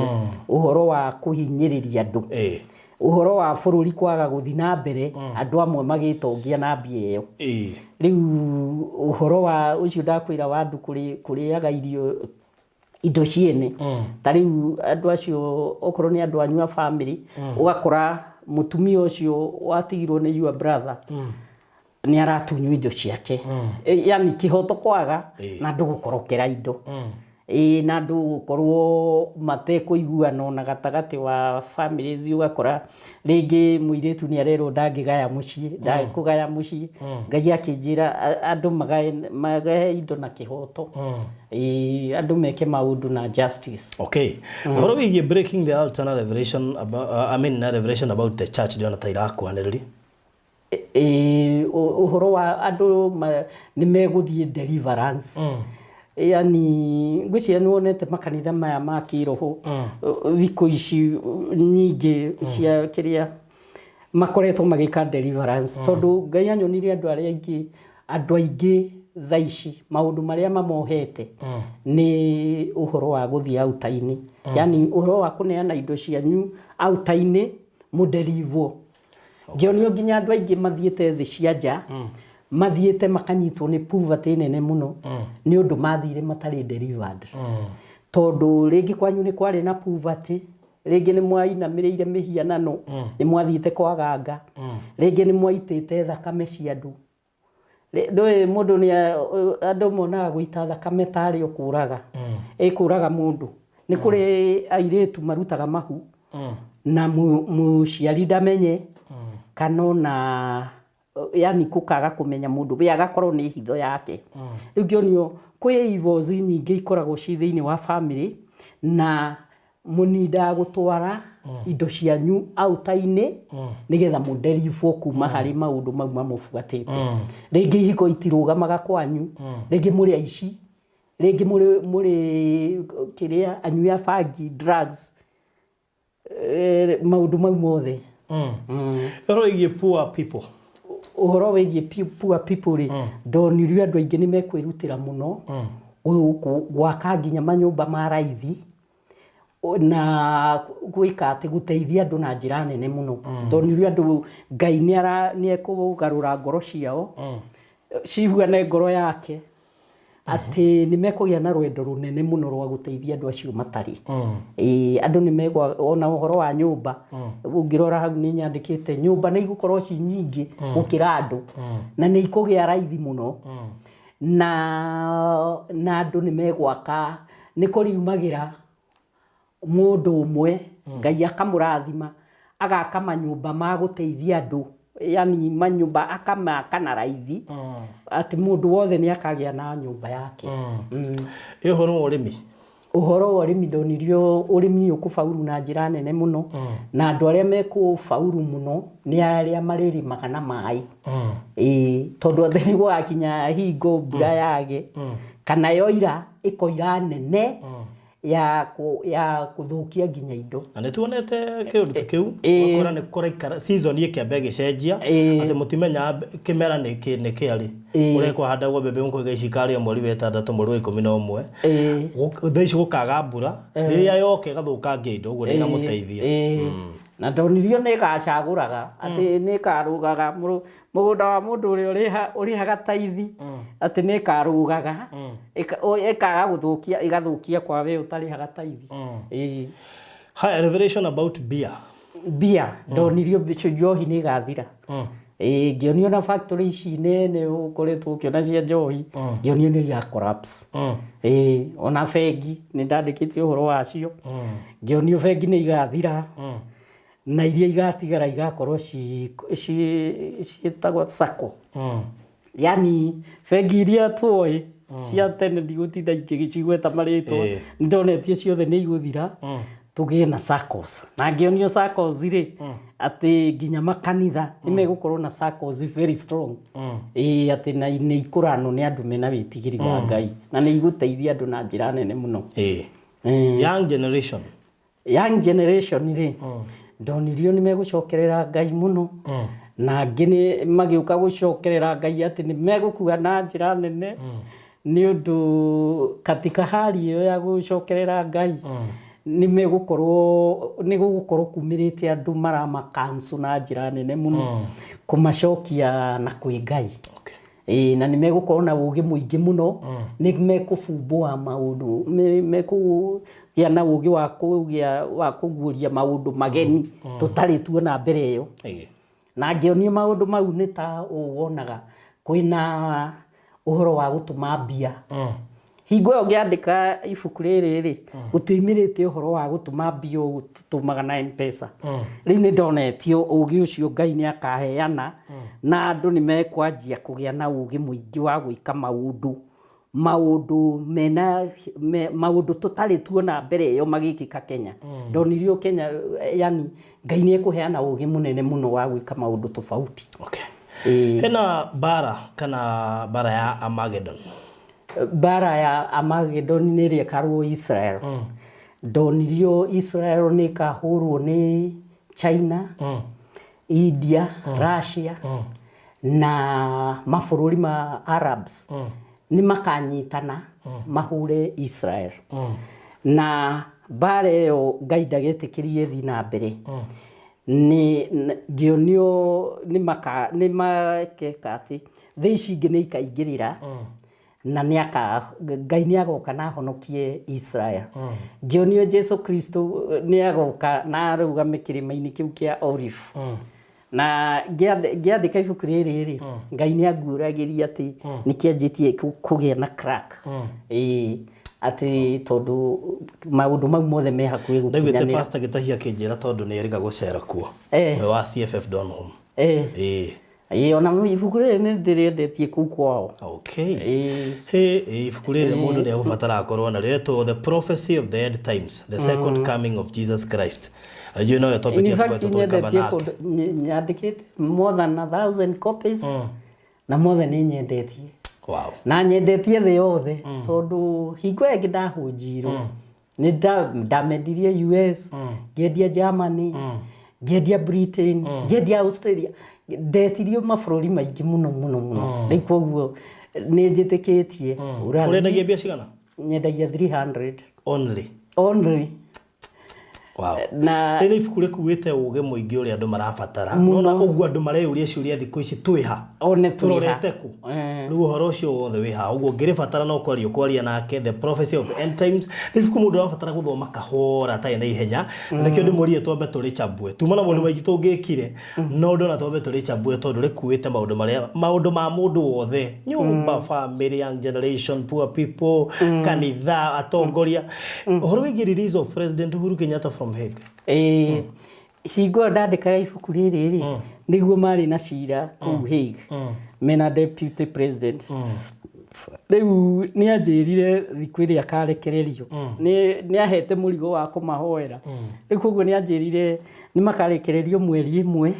ũhoro wa kũhinyĩrĩria andũ, ũhoro wa bũrũri kwaga gũthiĩ na mbere, andũ amwe magĩtongia na mbia ĩyo. Rĩu ũhoro wa ũcio ndakwĩra wa andũ kũrĩaga indo ciene, ta rĩu andũ acio okorwo nĩ andũ anyu a family, ũgakora mũtumia ũcio watigirwo nĩ your brother nĩ aratunywo indo ciake, yani kĩhoto kwaga na andũ gũkorokera indo, na andũ gũkorwo matekũiguana na gatagatĩ wa families. Ũgakora rĩngĩ mũirĩtu nĩ arerwo ndangĩgaya mũciĩ, ndakũgaya mũciĩ, Ngai akĩnjĩra andũ magae indo na kĩhoto, andũ meke maũndũ na justice. Okay. Ũhoro wĩgiĩ breaking the altar na revelation about revelation about the church ndĩona ta irakwanĩrĩria. Ũhoro wa andũ nĩ megũthiĩ deliverance, yani ngwĩciria nĩ wonete makanitha maya ma kĩroho thikũ ici nyingĩ cia kĩrĩa makoretwo magĩka deliverance, tondũ Ngai anyonire andũ aingĩ thaa ici maũndũ marĩa mamohete nĩ ũhoro wa gũthiĩ auta-inĩ, yani ũhoro wa kũneana indo cianyu auta-inĩ mũderivwo. Ngĩonio nginya andũ aingĩ mathiĩte thĩ cia nja, mathiĩte makanyitwo nĩ poverty nene mũno nĩ ũndũ mathire matarĩ delivered, tondũ rĩngĩ kwanyu nĩ kwarĩ na poverty, rĩngĩ nĩ mwainamĩrĩire mĩhianano, nĩ mwathiĩte kwaganga, rĩngĩ nĩ mwaitĩte thakame cia andũ. Ndũĩ mũndũ andũ monaga gũita thakame tarĩ o kũraga, kũraga mũndũ. Nĩ kũrĩ airĩtu marutaga mahu na mũciari ndamenye, kana na yani kũkaga kũmenya mũndũ we agakorwo nĩ hitho yake. Rĩu ngĩonio kwĩ evils nyingĩ ikoragwo ci thĩinĩ wa family, na mũnindaga gũtwara indo cianyu auta-inĩ nĩgetha mũderivwo kuma harĩ maũndũ mau mamũbuatĩte. Rĩngĩ ihiko itirũgamaga kwanyu, rĩngĩ mũrĩ aici, rĩngĩ mũrĩ kĩrĩa anyui a bangi, drugs, maũndũ mau mothe. Ũhoro wĩgiĩ poor people, ũhoro wĩgiĩ poor people rĩ, ndonirio andũ aingĩ nĩ mekwĩrutĩra mũno gwaka nginya manyũmba ma raithi na gwĩka atĩ gũteithia andũ na njĩra nene mũno. Ndonirio andũ Ngai nĩ ekũgarũra ngoro ciao ciguane ngoro yake atĩ nĩ mekũgĩa na rwendo rũnene mũno rwa gũteithia andũ acio matarĩ. Andũ nĩ megwa ona ũhoro wa nyũmba, ũngĩrora hau nĩ nyandĩkĩte nyũmba nĩ igũkorwo ci nyingĩ gũkĩra andũ, na nĩ ikũgĩa raithi mũno, na andũ nĩ megwaka, nĩ kũriumagĩra mũndũ ũmwe Ngai akamũrathima agaka manyũmba ma gũteithia andũ, yani manyũmba akamaka na raithi atĩ mũndũ wothe nĩ akagĩa na nyũmba yake. Ũhoro wa ũrĩmi, ũhoro wa ũrĩmi ndonirio ũrĩmi ũkũbauru na njĩra nene mũno, na andũ arĩa mekũbauru mũno nĩ arĩa marĩrĩmaga na maĩ, tondũ atĩ nĩ gũgakinya hingo mbura yage kana yoira ĩkoira nene ya kũthũkia nginya indo. Na nĩ tuonete kĩũndũ kĩu ũgakora nĩ kũraikara season ĩkĩambia gĩcenjia atĩ mũtimenya kĩmera nĩ kĩarĩ, ũrĩa kwahandagwo mbembe mũkũiga icikarĩ mweri wa 6 mweri wa 11, thaa ici gũkaga mbura, rĩrĩa yoka ĩgathũkangia indo, ũguo ndinamũteithia. Na ndonirio nĩ ĩgacagũraga atĩ nĩ ĩkarũgaga mũgũnda wa mũndũ ũrĩa ũrĩhaga taithi, atĩ nĩ ĩkarũgaga ĩkaga gũthũkia, ĩgathũkia kwa we ũtarĩhaga taithi. Hi, revelation about beer. Beer ndonirio njohi nĩ ĩgathira. Ngĩonio na factory ici nene ũkoretwo ũkĩona cia njohi, ngĩonio nĩ ya collapse. Ona bengi nĩ ndandĩkĩte ũhoro wacio, ngĩonio bengi nĩ igathira, na iria igatigara igakorwo ciĩtagwo sacco. Yani bengi iria tuoĩ cia tene ndigũtinda ingĩgĩcigweta marĩtwa, nĩndonetio ciothe nĩ igũthira, tũgĩe na saccos. Na ngĩonio saccos rĩ, atĩ nginya makanitha nĩ megũkorwo na saccos very strong, atĩ na nĩ ikũranwo nĩ andũ mena wĩtigiri wa Ngai, na nĩ igũteithia andũ na njĩra nene mũno. Young generation rĩ ndonirio nĩ megũcokerera Ngai mũno na angĩ nĩ magĩũka gũcokerera Ngai atĩ nĩ megũkua na njĩra nene nĩ ũndũ katika hali ĩyo ya gũcokerera Ngai nĩ gũgũkorwo kumĩrĩte andũ marama cancel na njĩra nene mũno kũmacokia na kwĩ Ngai. Na nĩ megũkorwo na ũgĩ mũingĩ mũno nĩ mekũbumbũa maũndũ mekũgĩa na ũgĩ wa kũguũria maũndũ mageni tũtarĩ tuona mbere ĩyo. Na ngĩonio maũndũ mau nĩ ta wonaga kwĩna ũhoro wa gũtũma mbia. Hingo ĩyo ngĩandĩka ibuku rĩrĩ gũtiumĩrĩte ũhoro wa gũtũma mbia gũtũmaga na M-Pesa. Rĩu nĩ ndonetio ũgĩ ũcio Ngai nĩ akaheana na andũ nĩ mekwanjia kũgĩa na ũgĩ mũingĩ wa gwĩka maũndũ tũtarĩ tuona mbere ĩyo magĩkĩka Kenya. Ndonirio Kenya yani Ngai nĩ ekũheana ũgĩ mũnene mũno wa gwĩka maũndũ tofauti. Hena bara ya Armageddon. Bara ya Armageddon nĩ ĩrĩa ĩkarwo Israel. Ndonirio Israel nĩ ĩkahũrwo nĩ China, India, Russia na mabũrũri ma Arabs nĩ makanyitana mahũre Israel. Na bara ĩyo Ngai ndagĩtĩkĩrie ĩthiĩ na mbere. Ngĩonio nĩ makeka atĩ thĩ ici ingĩ nĩ ikaingĩrĩra na Ngai nĩ agoka na ahonokie Israel. Ngĩonio Jesu Kristo nĩ agoka na arũgame kĩrĩma-inĩ kĩu kĩa Olive. Na ngĩandĩka ibuku rĩrĩ Ngai nĩ anguũragĩria atĩ nĩ kĩanjĩtie kũgĩa na crack. Atĩ tondũ maũndũ mau mothe me hakuhĩ gũkinyanĩra. Ndaiguĩte Pastor Gĩtahia akĩnjĩra tondũ nĩ erĩga gũcera kuo. We wa CFF Donholm. Ona ibuku rĩrĩ nĩ ndĩrĩendetie kũu kwao. Ibuku rĩrĩ mũndũ nĩ agũbatara akorwo narĩo rĩetwo The Prophecy of the End Times, The Second Coming of Jesus Christ. You know, topic nyandĩkĩte more than 1,000 copies na mothe nĩ nyendetie. Na nyendetie thĩ yothe tondũ hingo ĩngĩ ndahũnjirwo nĩ ndamendirie US, ngĩendia Germany, ngĩendia Britain, ngĩendia Australia, ndetirio mabũrũri maingĩ mũno. Rĩu koguo nĩ njĩtĩkĩtie. Ũrendagia mbia cigana? Nyendagia 300 only. Na ibuku rĩkuĩte ũgĩ mũingĩ ũrĩa andũ marabatara. Nona ũguo andũ mareyũria ciũria thikũ ici twĩha tũrorete kũ? Rĩu ũhoro ũcio wothe wĩha ũguo ngĩrĩbatara no kwaria nake The Prophecy of the End Times. Nĩ ibuku mũndũ arabatara gũthoma kahora atarĩ na ihenya. Nĩkĩo ndĩmũũrie twambe tũrĩcambue. Tuma na maũndũ maingĩ tũngĩkire no ndona twambe tũrĩcambue tondũ rĩkuĩte maũndũ ma mũndũ wothe, nyũmba, family, young generation, poor people, kanitha, atongoria. Ũhoro wĩgiĩ release of President Uhuru Kenyatta from Hague. Hingo ndandĩkaga ibuku rĩrĩ nĩguo marĩ na cira kũu Hague mena deputy president. Rĩu nĩ anjĩrire thikũ ĩrĩa akarekererio nĩ ahete mũrigo wa kũmahoera. Rĩu koguo nĩ anjĩrire nĩ makarekererio mweri 1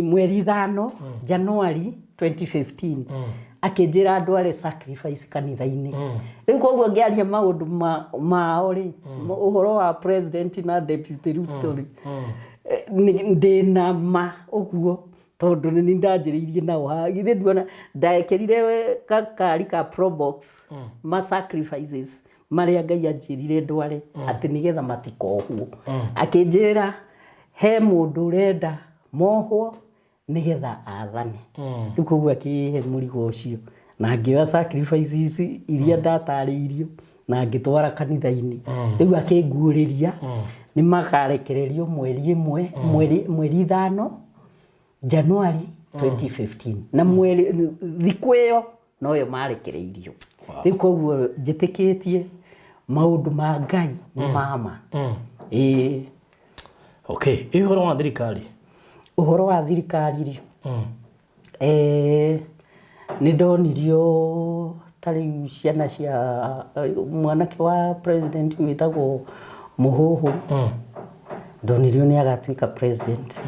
mweri 5 January 2015. Akĩnjĩra ndware sacrifice kanitha-inĩ. Rĩu koguo ngĩaria maũndũ mao rĩ ũhoro wa president na deputy Ruto rĩ ndĩna ma ũguo tondũ nĩ ndanjĩrĩirie nao githĩ nduona ndaekerire kakari ka probox ma sacrifices marĩa Ngai anjĩrire ndware atĩ nĩgetha matikohwo. Akĩnjĩra he mũndũ ũrenda mohwo nĩgetha athane. Rĩu koguo akĩhe mũrigo ũcio na ngĩoya sacrifices iria ndatarĩirio na ngĩtwara kanitha-inĩ. Rĩu akĩnguũrĩria nĩ makarekererio mweri 1 mweri 5 January 2015 na thikũ ĩyo noyo marekereirio. Rĩu koguo njĩtĩkĩtie maũndũ ma Ngai nĩ mama. Ũhoro wa thirikari? Ũhoro wa thirikari rĩ nĩ ndonirio ta rĩu ciana cia mwanake wa president wĩtagwo Mũhũhũ. Ndonirio nĩ agatuĩka president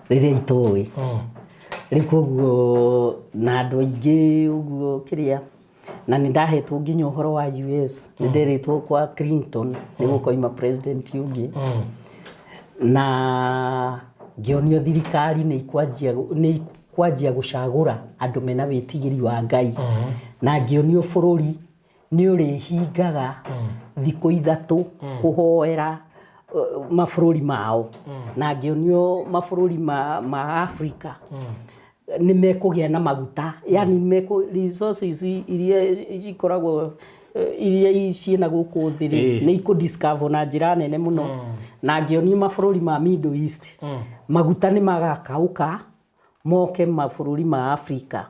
rĩrĩa itũĩ. Rĩu koguo na andũ aingĩ ũguo kĩrĩa na nĩ ndahetwo nginya ũhoro wa US nĩ nderetwo kwa Clinton nĩ gũkoima president ũngĩ na ngĩonio thirikari nĩ ikwanjia gũcagũra andũ mena wĩtigĩri wa Ngai na ngĩonio bũrũri nĩ ũrĩhingaga thikũ ithatũ kũhoera mabũrũri mao na ngĩonio mabũrũri ma Afrika nĩ mekũgĩa na maguta yani resources iria ikoragwo iria ciĩna gũkũ thĩ nĩ ikũdiscover na njĩra nene mũno na ngĩonio mabũrũri ma Middle East maguta nĩ magakaũka moke mabũrũri ma Afrika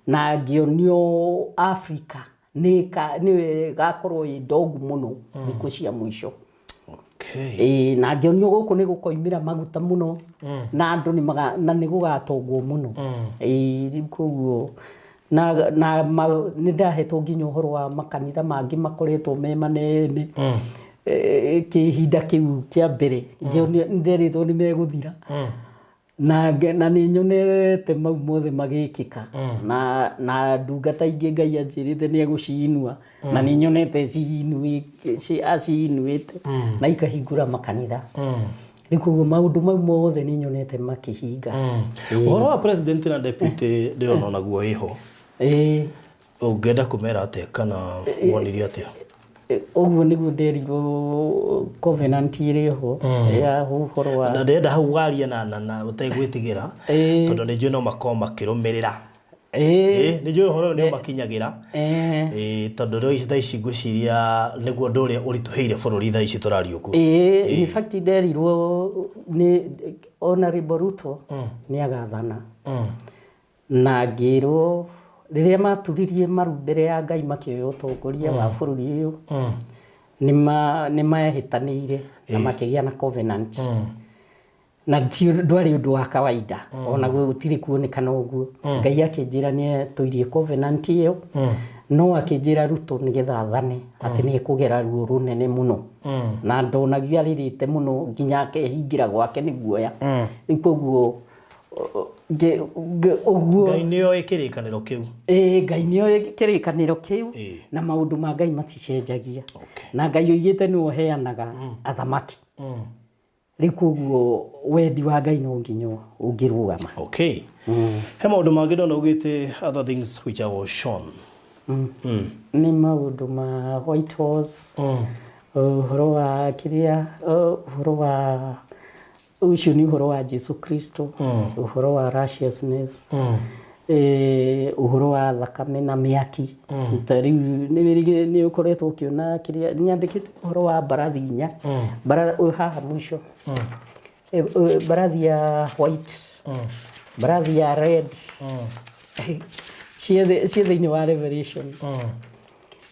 na ngĩonio Afrika nĩ gakorwo ĩ ndogu mũno thikũ cia mũico. Na ngĩonio gũkũ nĩ gũkoimĩra maguta mũno na andũ nĩ gũgatongwo mũno rĩu koguo na nĩ ndahetwo nginya ũhoro wa makanitha mangĩ makoretwo me manene kĩhinda kĩu kĩa mbere nderĩtwo nĩ megũthira na nĩ nyonete mau mothe magĩkĩka na ndungata ingĩ Ngai anjĩrĩte nĩ egũciinua na nĩ nyonete aciinuĩte na ikahingũra makanitha rĩu koguo maũndũ mau mothe nĩ nyonete makĩhinga. Ũhoro wa president na deputy ndĩrona naguo ĩho ũngĩenda kũmera atĩa kana wonirio atĩa? Ũguo nĩguo nderirwo covenant ĩrĩ ho ya ũhoro wa na ndenda hau waria na ũtegwĩtigĩra tondũ nĩ njũĩ no makorwo makĩrũmĩrĩra nĩ njũĩ ũhoro nĩ makinyagĩra tondũ rĩu thaa ici ngwĩciria nĩguo ũndũ ũrĩa ũritũhĩire bũrũri thaa ici tũraria ũguo. In fact nderirwo nĩ Honorable Ruto nĩ agathana na ngĩrwo rĩrĩa maturirie maru mbere ya Ngai makĩoya ũtongoria wa bũrũri ũyũ nĩ mahĩtanĩire na makĩgĩa na covenant na ndwarĩ ũndũ wa kawaida ona gũtirĩ kuonekana ũguo. Ngai akĩnjĩra nĩ tũirie covenant ĩyo no akĩnjĩra Ruto nĩgetha athane atĩ nĩ ekũgera ruo rũnene mũno na ndonagia rĩrĩte mũno nginya akehingĩra gwake nĩ guoya rĩu koguo Ngai nĩoĩ kĩrĩkanĩro kĩu. Ngai nĩoĩ kĩrĩkanĩro kĩu na maũndũ ma Ngai maticenjagia na Ngai oigĩte nĩwe ũheanaga athamaki rĩu koguo wendi wa Ngai no nginya ũngĩrũgama. He maũndũ mangĩ ndona ugĩte other things which I was shown. Nĩ maũndũ ma White Horse ũhoro wa kĩrĩa ũhoro wa ucio nĩ ũhoro wa Jesu Kristo ũhoro wa righteousness ũhoro wa thakame na mĩaki rĩu nĩ ũkoretwo ũkĩona kĩrĩa nyandĩkĩte ũhoro wa mbarathi inya haha mũico mbarathi ya white mbarathi ya red ciĩ thĩinĩ wa Revelation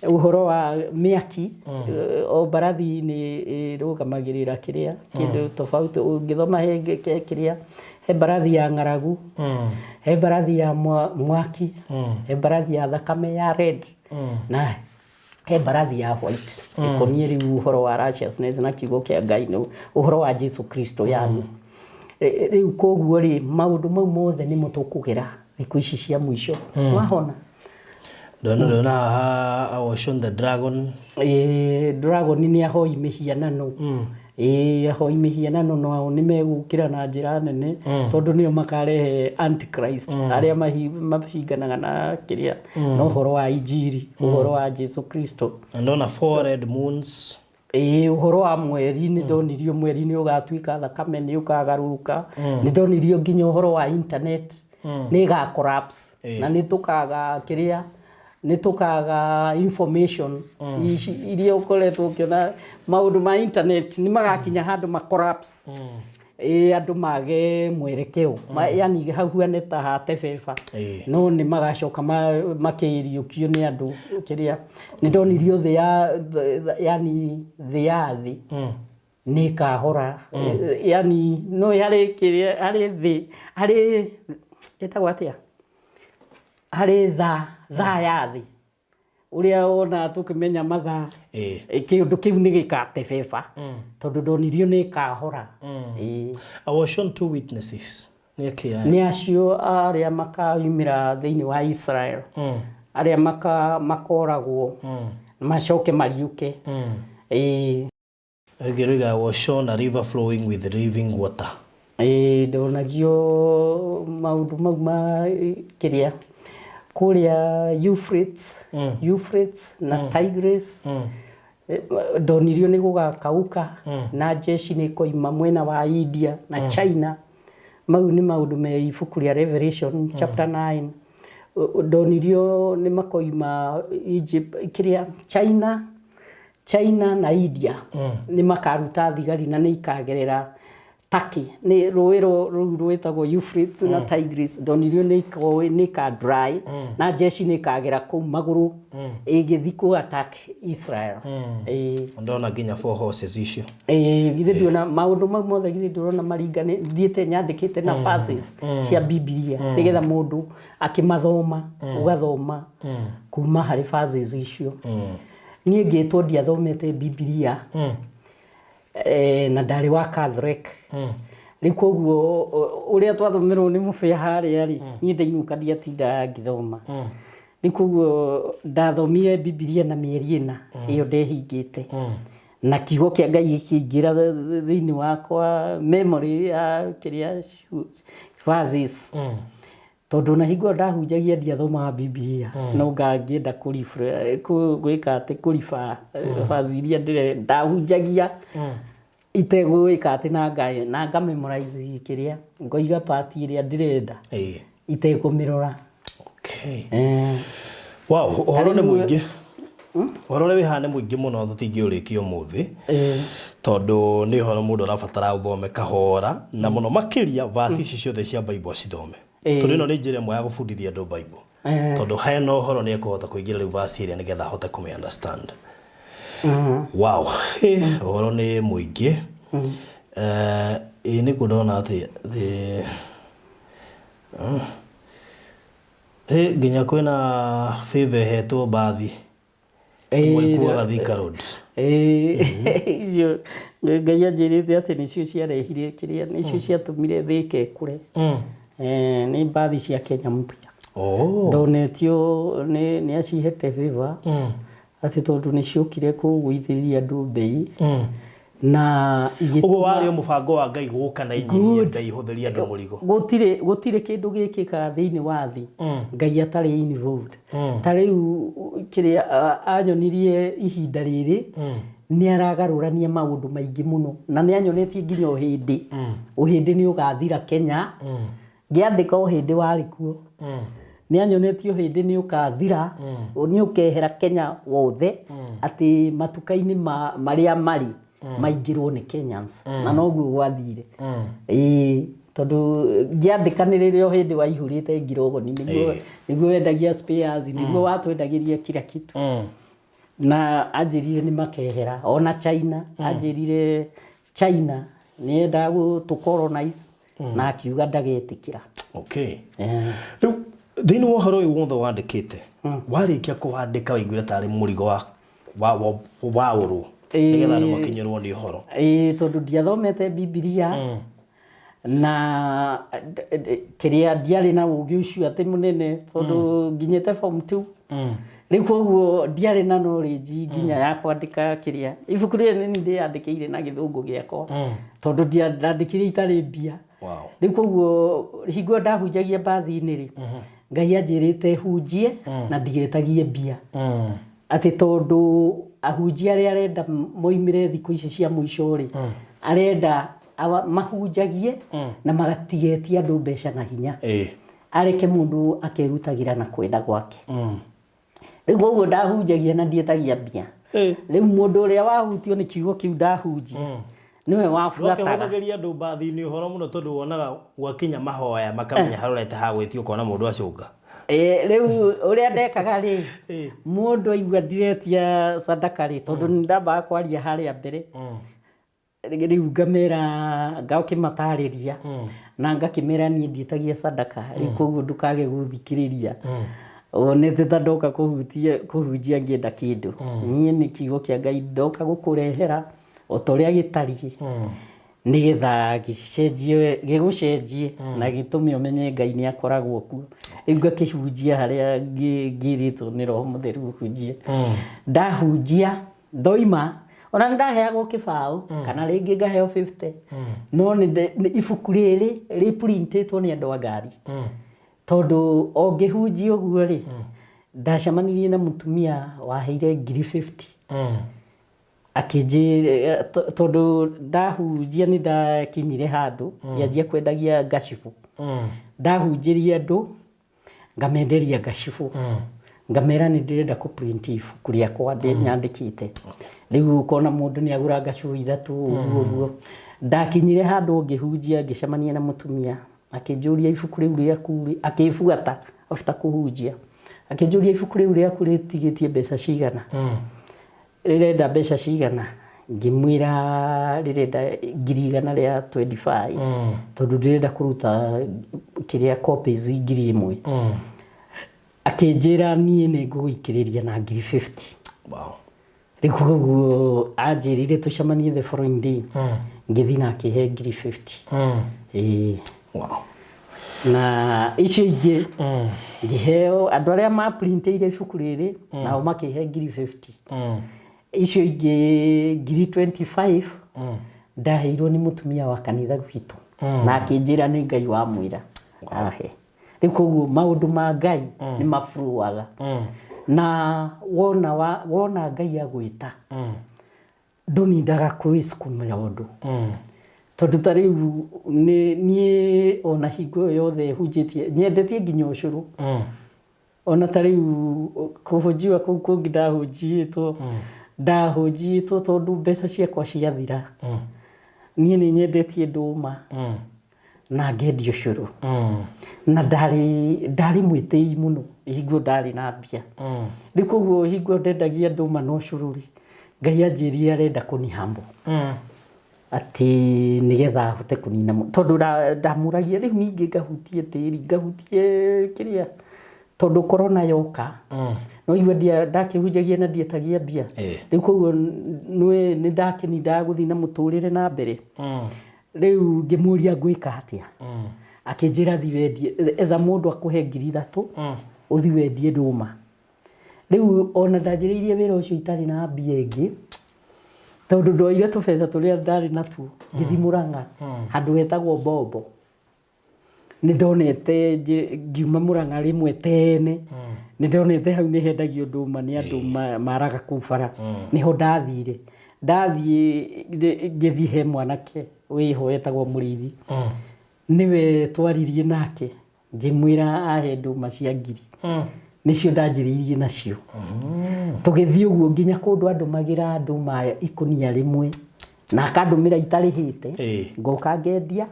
ũhoro wa mĩaki o mbarathi nĩ ĩrũgamagĩrĩra kĩrĩa kĩndũ tofauti ũngĩthoma kĩrĩa he mbarathi ya ng'aragu he mbarathi ya mwaki he mbarathi ya thakame ya red na he mbarathi ya white ĩkoniĩ rĩu ũhoro wa righteousness na kiugo kĩa Ngai ũhoro wa Jesu Kristo yani rĩu koguo rĩ maũndũ mau mothe nĩ tũkũgera thikũ ici cia mũico wahona. Ndona I was shown the dragon. Dragon nĩ ahoi mĩhianano ahoi mĩhianano no nĩ megũkĩra na njĩra nene tondũ nĩo makarehe antichrist arĩa mahinganaga na kĩrĩa no ũhoro wa injiri ũhoro wa Jesu Kristo. Ndona four red moons. Ũhoro wa mweri nĩ ndonirio mweri nĩ ũgatuĩka thakame nĩ ũkagarũrũka nĩ ndonirio nginya ũhoro wa internet nĩ ga collapse na nĩ tũkaga kĩrĩa nĩ tũkaga information iria ũkoretwo ũkĩona maũndũ ma internet nĩ magakinya handũ ma collapse andũ mage mwerekeo yani hau huane ta hate beba no nĩ magacoka makĩriũkio nĩ andũ kĩrĩa nĩ ndonirio thĩ ya yani thĩ ya thĩ nĩ kahora yani no harĩ kĩrĩa harĩ thĩ harĩ etagwo atĩa harĩ tha ya thĩ uria ona tukimenya mathaa kĩndũ kĩu nĩ gĩgatebeba tondũ ndonirio nĩ kahora. I was shown two witnesses nĩ acio arĩa makaumĩra thĩinĩ wa Israel aria makoragwo macoke mariuke Giriga was shown a river flowing with living water. Ndonagio maundu mau ma kiria kuria Euphrates na Tigris. Ndonirio ni gugakauka na jeshi ni koima mwena wa India na China. Mau ni maundu me ibuku ria Revelation chapter 9. Ndonirio ni makoima Egypt kiria China na India ni makaruta thigari na ni ikagerera Turkey ni ruiro rwetagwo Euphrates na Tigris. Ndonirio ni ka dry na jeshi ni kagera ku maguru igithiku attack Israel. Ndona ginya 4 horses icio. Githe ndiona maundu mau mothe githe ndurona maringane thiete nyandikite na verses cia Biblia nigetha mundu akimathoma ugathoma kuma hari verses icio. Niĩ ngĩtwo ndiathomete Biblia na ndari wa Catholic. Rĩu koguo ũrĩa twathomerwo nĩ mũbĩa harĩa rĩ niĩ ndainuka ndiatinda ngĩthoma. Rĩu koguo ndathomire Biblia na mĩeri ĩna ĩyo ndehingĩte. Na kiugo kĩa Ngai gĩkĩingĩra thĩinĩ wakwa memory ya kĩrĩa verses. Tondu na hingo ndahunjagia ndiathomaga Biblia no ngangĩenda gwĩka atĩ kũriba vaziria ndahunjagia itegwĩka atĩ na ngamemorize kĩrĩa ngoiga part ĩrĩa ndĩrenda itekũmĩrora. Wow, ũhoro nĩ mũingĩ. Ũhoro ũrĩa wĩhaha nĩ mũingĩ mũno tũtingĩũrĩkia ũmũthĩ tondũ nĩ ũhoro mũndũ arabatara ũthome kahora na mũno makĩria verse ici ciothe cia Bible cithome. Tondũ ĩno nĩ njĩra ĩmwe ya gũbundithia andũ Bible. Tondũ hena ũhoro nĩ ekũhota kũingĩra rĩu verse ĩrĩa nĩgetha ahote kũmĩ understand. Wow, ũhoro nĩ mũingĩ. Nĩ kũndona atĩ nginya kwĩna favor hetwo bathi mwĩkuaga Thika Road. Icio Ngai anjĩrĩte atĩ nĩcio ciarehire kĩrĩa nĩcio ciatũmire Thika ĩkũre. Ni baadhi cia Kenya mpya. Ndonetio nĩ acihete favor atĩ tondu nĩ ciokire kũgũithĩria andũ mbei na ũguo warĩ mũbango wa Ngai gũka na inyihie mbei hũthĩria andũ mũrigo. Gũtirĩ kĩndũ gĩkĩka thĩinĩ wa thĩ Ngai atarĩ involved. Ta rĩu kĩrĩa anyonirie ihinda rĩrĩ nĩ aragarũrania maũndũ maingĩ mũno na nĩ anyonetie nginya ũhĩndĩ nĩ ũgathira Kenya. Ngĩandĩka ũhĩndĩ warĩ kuo nĩ anyonetio ũhĩndĩ nĩ ũkathira nĩ ũkehera Kenya wothe atĩ matuka-inĩ marĩa marĩ maingĩrwo nĩ Kenyans na noguo gwathire. Tondũ ngĩandĩka nĩ rĩrĩa ũhĩndĩ waihũrĩte ngirogoni nĩguo wendagia spares nĩguo watwendagĩria kila kitu na anjĩrire nĩ makehera ona China anjĩrire China nĩ enda gũtũcolonize na akiuga ndagetĩkĩra. Rĩu thĩinĩ wa ũhoro ũyũ wothe wandĩkĩte warĩkia kũwandĩka waiguire tarĩ mũrigo wa ũrũ nĩgetha andũ makinyĩrwo nĩ ũhoro? Tondũ ndiathomete Biblia na kĩrĩa ndiarĩ na ũũgĩ ũcio atĩ mũnene tondũ nginyĩte form 2. Rĩu koguo ndiarĩ na knowledge nginya ya kwandĩka kĩrĩa ibuku rĩrĩ nĩ ndĩandĩkĩire na gĩthũngũ gĩakwa tondũ ndiandĩkire itarĩ mbia. Rĩu koguo hingo ndahunjagia bathi-inĩ rĩ Ngai anjĩrĩte hunjie na ndigetagie mbia atĩ tondũ ahunjia arĩa arenda moimire thikũ ici cia mũico rĩ arenda mahunjagie na magatigetie andũ mbeca na hinya areke mũndũ akerutagĩra na kwenda gwake. Rĩu koguo ndahunjagia na ndietagia mbia. Rĩu mũndũ ũrĩa wahutio nĩ kiugo kĩu ndahunjia niwe wabuataga. Ũkĩhũthagĩria andũ bathi-inĩ ũhoro mũno tondũ wonaga gwakinya mahoya makamenya harorete ha gwĩtio ũkona mũndũ acũnga. Rĩu ũrĩa ndekaga rĩ mũndũ aigua ndiretia sadaka rĩ tondũ nĩ ndambaga kwaria harĩa mbere. Rĩu ngamera ngakĩmatarĩria na ngakĩmera niĩ ndietagia sadaka. Rĩu koguo ndũkage gũthikĩrĩria onete ta ndoka kũhunjia ngĩenda kĩndũ. Niĩ nĩ kiugo kĩa Ngai ndoka gũkũrehera o ta ũrĩa gĩtariĩ nĩgetha gĩgũcenjie na gĩtũme ũmenye Ngai nĩ akoragwo kuo igwa kihujia haria ngirito ni roho mutheru hujia ndahujia ndoima ona ndaheagwo kibao kana ringi ngaheo 50 no ni ibuku riri riprintitwo ni andu a ngari tondu ongihujia uguo ri ndacemanirie na mutumia waheire 50 akinjira tondu ndahujia ni ndakinyire handu yanjia kwendagia gacibu ndahunjirie andu ngamenderia gacibu ngamera ni ndirenda ku print ibuku riakwa nyandikite riu ukona mundu ni agura gacibu ithatu uguo ndakinyire handu ngihunjia ngicemania na mutumia akinjuria ibuku riu riaku akibuata after kuhunjia akinjuria ibuku riu riaku ritigitie mbeca cigana rirenda mbeca cigana ngimwira rirenda 100 ria 25 tondu ndirenda kuruta kiria copies 1000 akinjira nie ni ngugikiriria na 50 wow rikuo ajirire tucemanie the following day ngithi na kihe 50 wow na icio ingi ngiheo andu aria ma printire ibuku riri nao makihe 50 icio ingi 25 ndaheirwo ni mutumia wa kanitha gwitu na akinjira ni Ngai wa mwira ahe rikuo maundu ma Ngai ni mafruaga na wona Ngai agwita ndunindaga kwiskumira undu tondu tariu ni ona hingo yothe hujitie nyendetie nginya ucuru ona tariu kuhujiwa kuu ndahujiitwo ndahujiitwo tondu mbeca ciakwa ciathira nie ni nyendetie nduma na ngendia ucuru na ndari mwitei muno hingo ndari na mbia rikuo hingo ndendagia nduma no ucururi Ngai anjiria arenda kunihambo ati nigetha hote kunina tondu ndamuragia riu ningi ngahutie tiri ngahutie kiria tondu corona yoka no igwe ndakihunjagia na ndietagia mbia riu koguo ni ndakini ndaguthi na muturire na mbere riu ngimuria ngwika atia akinjira thi wendie etha mundu akuhe 3000 uthi wendie nduma riu ona ndanjiriirie wira ucio itari na mbia ingi tondu ndoire tubeca turia ndari natuo ngithi Murang'a handu hetagwo Bombo ni ndonete ngiuma Murang'a rimwe tene ni ndonete hau ni hendagio nduma ni andu maraga kubara niho ndathire ngithi he mwanake wiho etagwo Murithi niwe twaririe nake ngimwira ahe nduma cia 1000 nicio ndanjiriirie nacio tugithii uguo nginya kundu andu magira nduma ikunia rimwe na akandumira itarihite ngoka ngendia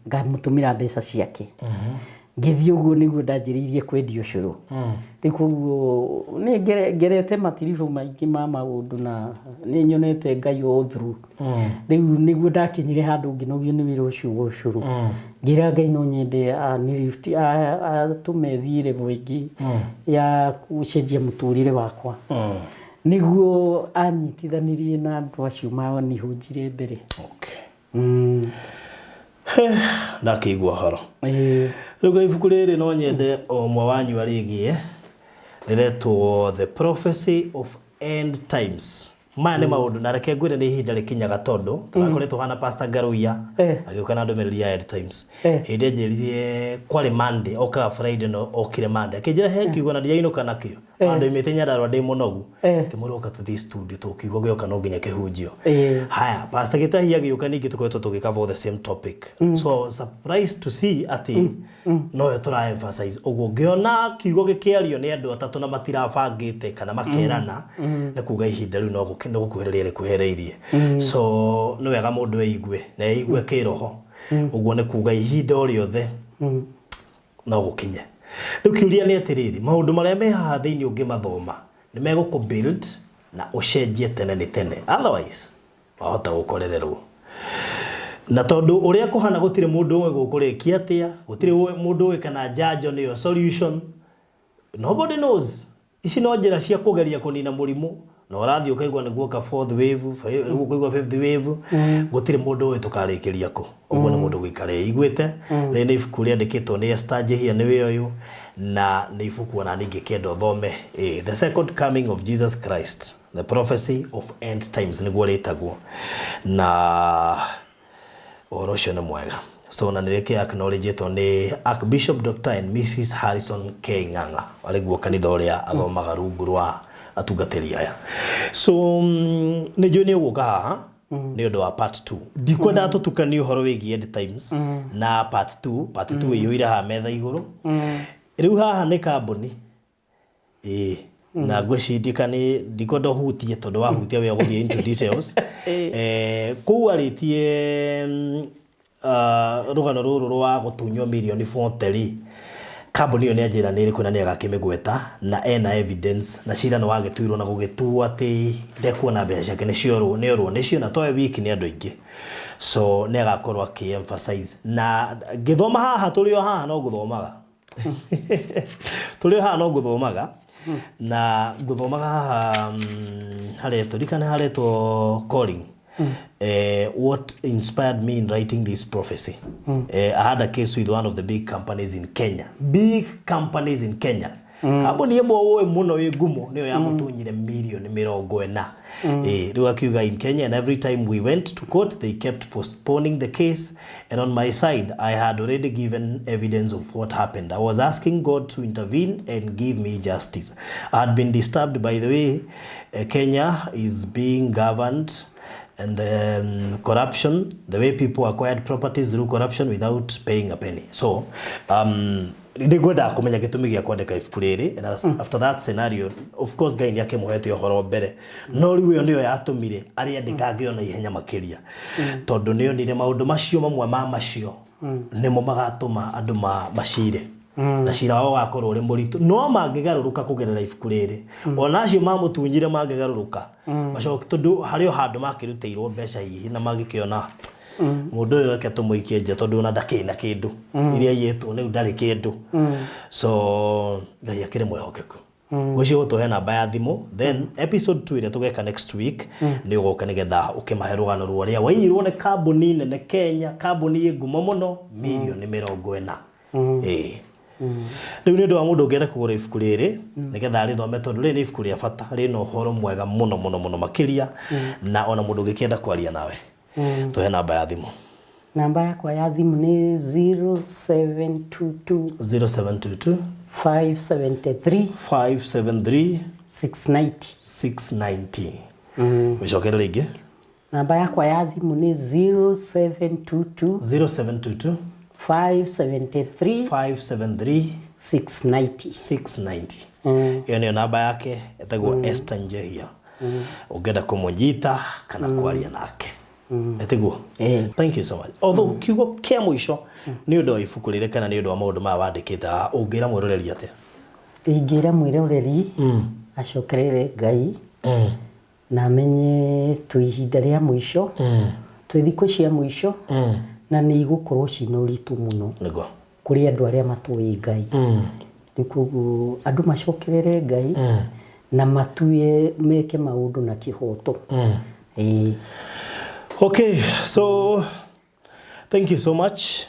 ngamutumira mbeca ciake ngithii uguo niguo ndanjiriirie kwendia ucuru rikuo ni ngerete matirifu maingi ma maundu na ni nyonete Ngai all through riu niguo ndakinyire handu nginogio ni wira ucio wa ucuru ngira Ngai no nyende ni lift tumethire mwingi ya kucenjia muturire wakwa niguo anyitithanirie na andu acio mao ni hunjire mbere ndakigwa horo riu ibuku riri no nyende omwe wanyu arigie riretwo The Prophecy of End Times maya ni maundu na reke ngwire ni ihinda rikinyaga tondu turakoretwo hana Pastor Garuya agiuka na ndumiriri ya End Times hindi njiririe kwari Monday okaga Friday no okire Monday akinjira he kiugo na ndiainuka nakio andu imite nyandarwa ndi munogu kimuroka tuthi studio tukiugo gioka no nginya kihunjio haya Pastor Gitahi agiuka ningi tukoretwo tugikava the same topic so surprised to see ati no tura emphasize ugo ngiona kiugo gikiario ni andu atatu na matirabangite kana makerana na kuga ihinda riu no gukuhereria rikuhereirie so no wega mundu eigwe na eigwe kiroho ugo ne kuga ihinda riothe no gukinye riu kiuria ni atiriri maundu maria me haha thiini ungimathoma ni meguku build na ucenjie tene ni tene otherwise wahota gukorererwo na tondu uria kuhana gutire mundu umwe gukurikia atia gutire mundu we kana jajo niyo solution nobody knows ici no njira cia kugeria kunina murimu na ũrathiĩ ũkaigua nĩguo ka fourth wave rĩu ũkaigua fifth wave gũtirĩ mũndũ ũĩ tũkarĩkĩria kũ ũguo nĩ mũndũ gũikara eiguĩte rĩrĩ nĩ ibuku rĩandĩkĩtwo nĩ Esther Njihia nĩwe ũyũ na nĩ ibuku ona ningĩ kĩenda ũthome The Second Coming of Jesus Christ, The Prophecy of End Times nĩguo rĩtagwo na ũhoro ũcio nĩ mwega. So na nĩrĩkĩ acknowledgeto nĩ Archbishop Dr. and Mrs. Harrison K. Ng'ang'a arĩguo kanitha ũrĩa athomaga rungu rwa atungatĩri aya. So nĩnjũĩ nĩ ũgũka haha nĩ ũndũ wa part 2. Ndikwenda tũtukanie ũhoro wĩgiĩ End Times na part 2 ĩyũire haha metha igũrũ. Rĩu haha nĩ kambuni na ngwĩciria ndikwenda ũhutie tondũ wahutia we ũgũthiĩ into details. Kũu arĩtie rũgano rũrũ rwa gũtunywo mirioni 40 kambuni ĩyo nĩanjĩra nĩ ĩrĩkũ na nĩagakĩmĩgweta na ena evidence na cira nĩ wagĩtuirwo na gũgĩtuo atĩ ndekuona mbeca ciake nĩorwo nĩcio na towe wiki nĩ andũ aingĩ. So nĩagakorwo akĩ-emphasize na ngĩthoma haha tũrĩ o haha no gũthomaga tũrĩ o haha no gũthomaga na ngũthomaga haha haretwo calling. What inspired me in writing this prophecy? I had a case with one of the big companies in Kenya. Kambuni ĩmwe ũĩ mũno ĩ ngumo nĩyo yamũtunyire mirioni 40. Rĩu akiuga in Kenya, and every time we went to court they kept postponing the case, and on my side I had already given evidence of what happened. I was asking God to intervene and give me justice. I had been disturbed by the way Kenya is being governed and the corruption, the way people acquired properties through corruption without paying a penny. So, nĩngwenda kũmenya gĩtũmi gĩa kwandĩka ibuku rĩrĩ, and after that scenario, of course Ngai nĩakĩmũhete ũhoro mbere, no rĩu ĩyo nĩyo yatũmire arĩandĩkange ona ihenya makĩria, tondũ nĩonire maũndũ macio mamwe ma macio nĩmo magatũma andũ macire. Na cira wao gakorwo ũrĩ mũritũ no mangĩgarũrũka kũgerera ibuku rĩrĩ ona acio mamũtunyire mangĩgarũrũka macoki tondũ harĩ o handũ makĩrutĩirwo mbeca hihi na magĩkĩona mũndũ ũyũ reke tũmũikie nja tondũ ona ndakĩrĩ na kĩndũ iria yĩtwo rĩu ndarĩ kĩndũ. So Ngai akĩrĩ mwĩhokeku. Gũcio gũtũhe namba ya thimũ, then episode 2 ĩrĩa tũgeka next week nĩ ũgoka nĩgetha ũkĩmahe rũgano rũrĩa waiyirwo nĩ kambuni nene Kenya, kambuni ĩ ngumo mũno mirioni 40. Rĩu nĩ ũndũ wa mũndũ ũngĩenda kũgũra ibuku rĩrĩ nĩgetha arĩthome tondũ rĩrĩ nĩ ibuku rĩa bata rĩna ũhoro mwega mũno makĩria na ona mũndũ ũngĩkĩenda kwaria nawe tũhe namba ya thimũ. Namba yakwa ya thimũ nĩ 0722 573 690. Mĩcokere rĩngĩ. Namba yakwa ya thimũ nĩ 0722 573 690. Hiyo ndio namba yake, etagwo Esther Njihia. Ungenda kũmũnyita kana kwaria nake. Etagwo. Thank you so much. Although kiugo kĩa mũico nĩ ũndũ wa ibuku rĩrĩ kana nĩ ũndũ wa maũndũ maya wandĩkĩte ũngĩra mwĩroreri atĩa? Ingĩra mwĩroreri acokerere Ngai na amenye twĩ ihinda rĩa mũico, twĩ thikũ cia mũico na nĩ igũkorwo cina ũritũ mũno kũrĩ andũ arĩa matũĩ Ngai. Nĩkuo andũ macokerere Ngai na matue meke maũndũ na kĩhoto. Okay, so thank you so much.